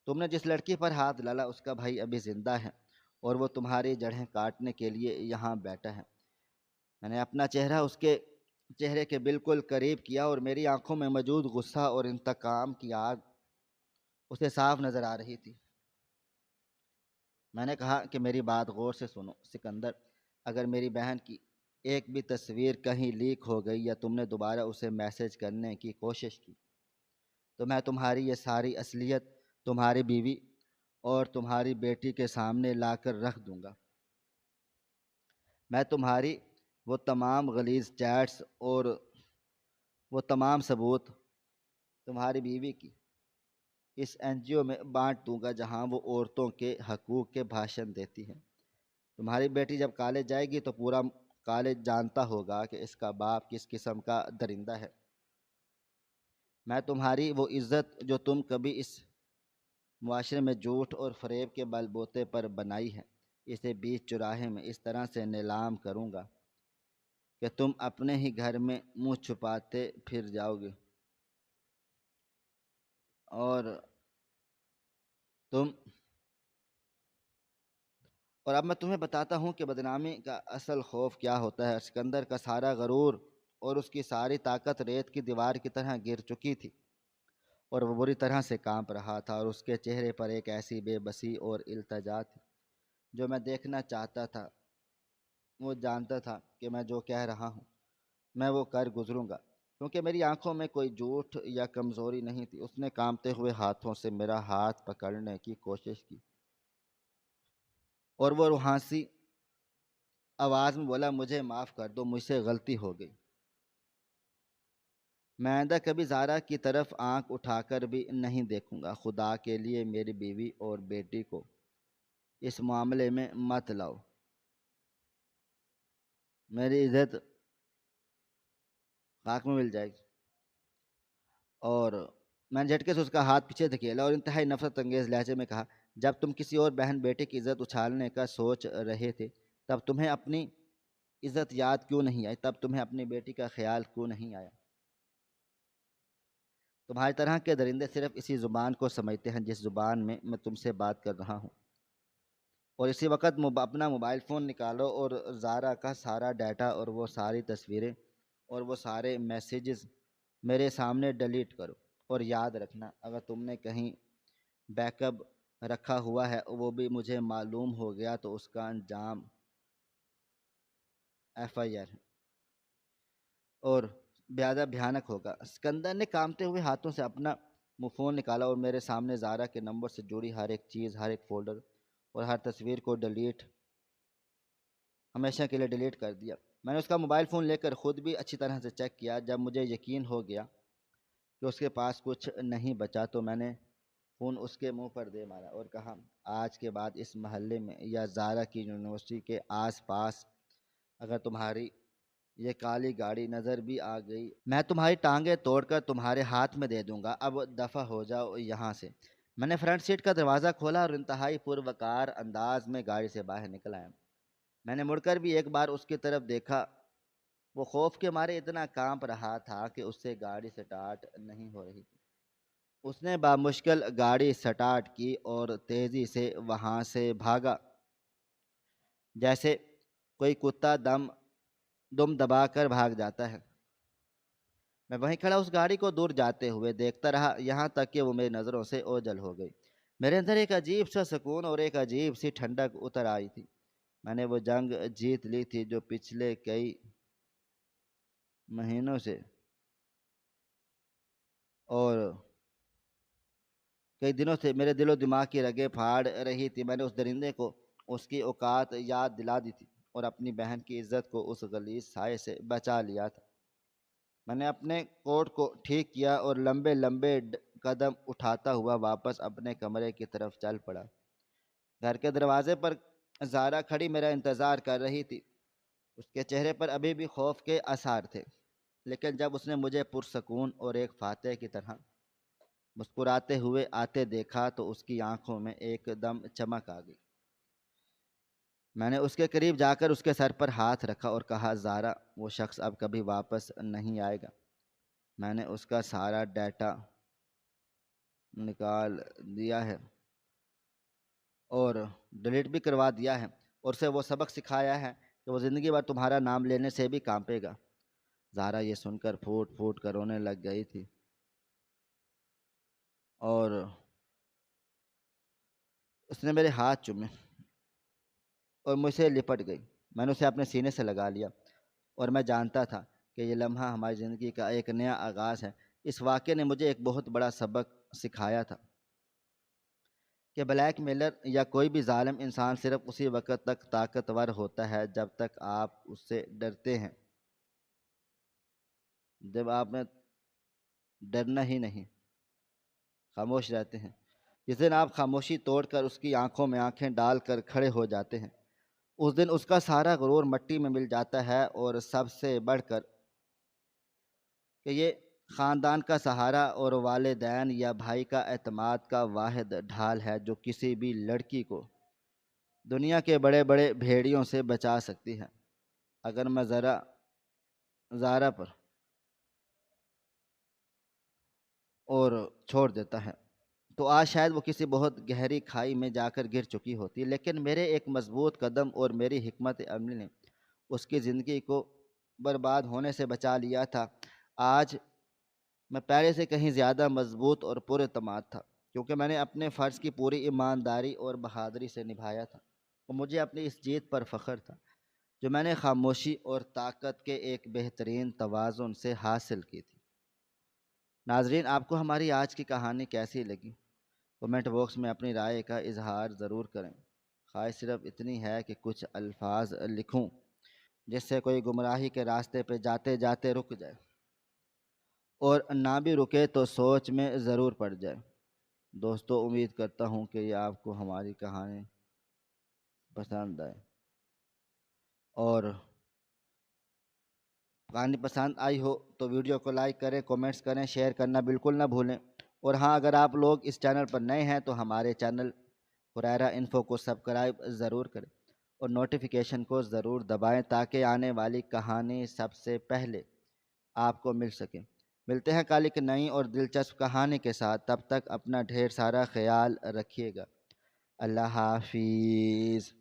[SPEAKER 1] تم نے جس لڑکی پر ہاتھ ڈالا اس کا بھائی ابھی زندہ ہے اور وہ تمہاری جڑیں کاٹنے کے لیے یہاں بیٹھا ہے۔ میں نے اپنا چہرہ اس کے چہرے کے بالکل قریب کیا اور میری آنکھوں میں موجود غصہ اور انتقام کی آگ اسے صاف نظر آ رہی تھی۔ میں نے کہا کہ میری بات غور سے سنو سکندر، اگر میری بہن کی ایک بھی تصویر کہیں لیک ہو گئی یا تم نے دوبارہ اسے میسج کرنے کی کوشش کی تو میں تمہاری یہ ساری اصلیت تمہاری بیوی اور تمہاری بیٹی کے سامنے لا کر رکھ دوں گا۔ میں تمہاری وہ تمام غلیظ چیٹس اور وہ تمام ثبوت تمہاری بیوی کی اس این جی او میں بانٹ دوں گا جہاں وہ عورتوں کے حقوق کے بھاشن دیتی ہے۔ تمہاری بیٹی جب کالج جائے گی تو پورا کالج جانتا ہوگا کہ اس کا باپ کس قسم کا درندہ ہے۔ میں تمہاری وہ عزت جو تم کبھی اس معاشرے میں جھوٹ اور فریب کے بل بوتے پر بنائی ہے، اسے بیچ چوراہے میں اس طرح سے نیلام کروں گا کہ تم اپنے ہی گھر میں منہ چھپاتے پھر جاؤ گے، اور تم اور اب میں تمہیں بتاتا ہوں کہ بدنامی کا اصل خوف کیا ہوتا ہے۔ سکندر کا سارا غرور اور اس کی ساری طاقت ریت کی دیوار کی طرح گر چکی تھی، اور وہ بری طرح سے کانپ رہا تھا، اور اس کے چہرے پر ایک ایسی بے بسی اور التجا تھی جو میں دیکھنا چاہتا تھا۔ وہ جانتا تھا کہ میں جو کہہ رہا ہوں میں وہ کر گزروں گا، کیونکہ میری آنکھوں میں کوئی جھوٹ یا کمزوری نہیں تھی۔ اس نے کانپتے ہوئے ہاتھوں سے میرا ہاتھ پکڑنے کی کوشش کی، اور وہ روحانسی آواز میں بولا، مجھے معاف کر دو، مجھ سے غلطی ہو گئی۔ میں آئندہ کبھی زارا کی طرف آنکھ اٹھا کر بھی نہیں دیکھوں گا۔ خدا کے لیے میری بیوی اور بیٹی کو اس معاملے میں مت لاؤ، میری عزت خاک میں مل جائے گی۔ اور میں نے جھٹکے سے اس کا ہاتھ پیچھے دھکیلا اور انتہائی نفرت انگیز لہجے میں کہا، جب تم کسی اور بہن بیٹے کی عزت اچھالنے کا سوچ رہے تھے تب تمہیں اپنی عزت یاد کیوں نہیں آئی؟ تب تمہیں اپنی بیٹی کا خیال کیوں نہیں آیا؟ تمہاری طرح کے درندے صرف اسی زبان کو سمجھتے ہیں جس زبان میں میں تم سے بات کر رہا ہوں، اور اسی وقت اپنا موبائل فون نکالو اور زارا کا سارا ڈیٹا اور وہ ساری تصویریں اور وہ سارے میسیجز میرے سامنے ڈیلیٹ کرو۔ اور یاد رکھنا، اگر تم نے کہیں بیک اپ رکھا ہوا ہے وہ بھی مجھے معلوم ہو گیا تو اس کا انجام FIR ہے اور زیادہ بھیانک ہوگا۔ سکندر نے کانپتے ہوئے ہاتھوں سے اپنا فون نکالا اور میرے سامنے زارا کے نمبر سے جڑی ہر ایک چیز، ہر ایک فولڈر اور ہر تصویر کو ہمیشہ کے لیے ڈیلیٹ کر دیا۔ میں نے اس کا موبائل فون لے کر خود بھی اچھی طرح سے چیک کیا۔ جب مجھے یقین ہو گیا کہ اس کے پاس کچھ نہیں بچا تو میں نے فون اس کے منہ پر دے مارا اور کہا، آج کے بعد اس محلے میں یا زارا کی یونیورسٹی کے آس پاس اگر تمہاری یہ کالی گاڑی نظر بھی آ گئی میں تمہاری ٹانگیں توڑ کر تمہارے ہاتھ میں دے دوں گا۔ اب دفع ہو جاؤ یہاں سے۔ میں نے فرنٹ سیٹ کا دروازہ کھولا اور انتہائی پروقار انداز میں گاڑی سے باہر نکل آیا۔ میں نے مڑ کر بھی ایک بار اس کی طرف دیکھا۔ وہ خوف کے مارے اتنا کانپ رہا تھا کہ اس سے گاڑی سٹارٹ نہیں ہو رہی تھی۔ اس نے بامشکل گاڑی سٹارٹ کی اور تیزی سے وہاں سے بھاگا، جیسے کوئی کتا دم دبا کر بھاگ جاتا ہے۔ میں وہیں کھڑا اس گاڑی کو دور جاتے ہوئے دیکھتا رہا یہاں تک کہ وہ میری نظروں سے اوجھل ہو گئی۔ میرے اندر ایک عجیب سا سکون اور ایک عجیب سی ٹھنڈک اتر آئی تھی۔ میں نے وہ جنگ جیت لی تھی جو پچھلے کئی مہینوں سے اور کئی دنوں سے میرے دل و دماغ کی رگیں پھاڑ رہی تھی۔ میں نے اس درندے کو اس کی اوقات یاد دلا دی تھی اور اپنی بہن کی عزت کو اس غلیظ سائے سے بچا لیا تھا۔ میں نے اپنے کوٹ کو ٹھیک کیا اور لمبے لمبے قدم اٹھاتا ہوا واپس اپنے کمرے کی طرف چل پڑا۔ گھر کے دروازے پر زارا کھڑی میرا انتظار کر رہی تھی۔ اس کے چہرے پر ابھی بھی خوف کے آثار تھے، لیکن جب اس نے مجھے پرسکون اور ایک فاتح کی طرح مسکراتے ہوئے آتے دیکھا تو اس کی آنکھوں میں ایک دم چمک آ گئی۔ میں نے اس کے قریب جا کر اس کے سر پر ہاتھ رکھا اور کہا، زارا، وہ شخص اب کبھی واپس نہیں آئے گا۔ میں نے اس کا سارا ڈیٹا نکال دیا ہے اور ڈیلیٹ بھی کروا دیا ہے، اور اسے وہ سبق سکھایا ہے کہ وہ زندگی بھر تمہارا نام لینے سے بھی کانپے گا۔ زارا یہ سن کر پھوٹ پھوٹ کر رونے لگ گئی تھی اور اس نے میرے ہاتھ چومے اور مجھ سے لپٹ گئی۔ میں نے اسے اپنے سینے سے لگا لیا اور میں جانتا تھا کہ یہ لمحہ ہماری زندگی کا ایک نیا آغاز ہے۔ اس واقعے نے مجھے ایک بہت بڑا سبق سکھایا تھا کہ بلیک میلر یا کوئی بھی ظالم انسان صرف اسی وقت تک طاقتور ہوتا ہے جب تک آپ اس سے ڈرتے ہیں۔ جب آپ میں ڈرنا ہی نہیں، خاموش رہتے ہیں، جس دن آپ خاموشی توڑ کر اس کی آنکھوں میں آنکھیں ڈال کر کھڑے ہو جاتے ہیں، اس دن اس کا سارا غرور مٹی میں مل جاتا ہے، اور سب سے بڑھ کر کہ یہ خاندان کا سہارا اور والدین یا بھائی کا اعتماد کا واحد ڈھال ہے جو کسی بھی لڑکی کو دنیا کے بڑے بڑے بھیڑیوں سے بچا سکتی ہے۔ اگر میں ذرا زارا پر اور چھوڑ دیتا ہے تو آج شاید وہ کسی بہت گہری کھائی میں جا کر گر چکی ہوتی، لیکن میرے ایک مضبوط قدم اور میری حکمت عملی نے اس کی زندگی کو برباد ہونے سے بچا لیا تھا۔ آج میں پہلے سے کہیں زیادہ مضبوط اور پراعتماد تھا، کیونکہ میں نے اپنے فرض کی پوری ایمانداری اور بہادری سے نبھایا تھا، اور مجھے اپنی اس جیت پر فخر تھا جو میں نے خاموشی اور طاقت کے ایک بہترین توازن سے حاصل کی تھی۔ ناظرین، آپ کو ہماری آج کی کہانی کیسی لگی؟ کمنٹ باکس میں اپنی رائے کا اظہار ضرور کریں۔ خواہش صرف اتنی ہے کہ کچھ الفاظ لکھوں جس سے کوئی گمراہی کے راستے پہ جاتے جاتے رک جائے، اور نہ بھی رکے تو سوچ میں ضرور پڑ جائے۔ دوستو، امید کرتا ہوں کہ یہ آپ کو ہماری کہانی پسند آئے، اور کہانی پسند آئی ہو تو ویڈیو کو لائک کریں، کومنٹس کریں، شیئر کرنا بالکل نہ بھولیں۔ اور ہاں، اگر آپ لوگ اس چینل پر نئے ہیں تو ہمارے چینل ہریرا انفو کو سبسکرائب ضرور کریں اور نوٹیفیکیشن کو ضرور دبائیں تاکہ آنے والی کہانی سب سے پہلے آپ کو مل سکے۔ ملتے ہیں کل ایک نئی اور دلچسپ کہانی کے ساتھ، تب تک اپنا ڈھیر سارا خیال رکھیے گا۔ اللہ حافظ۔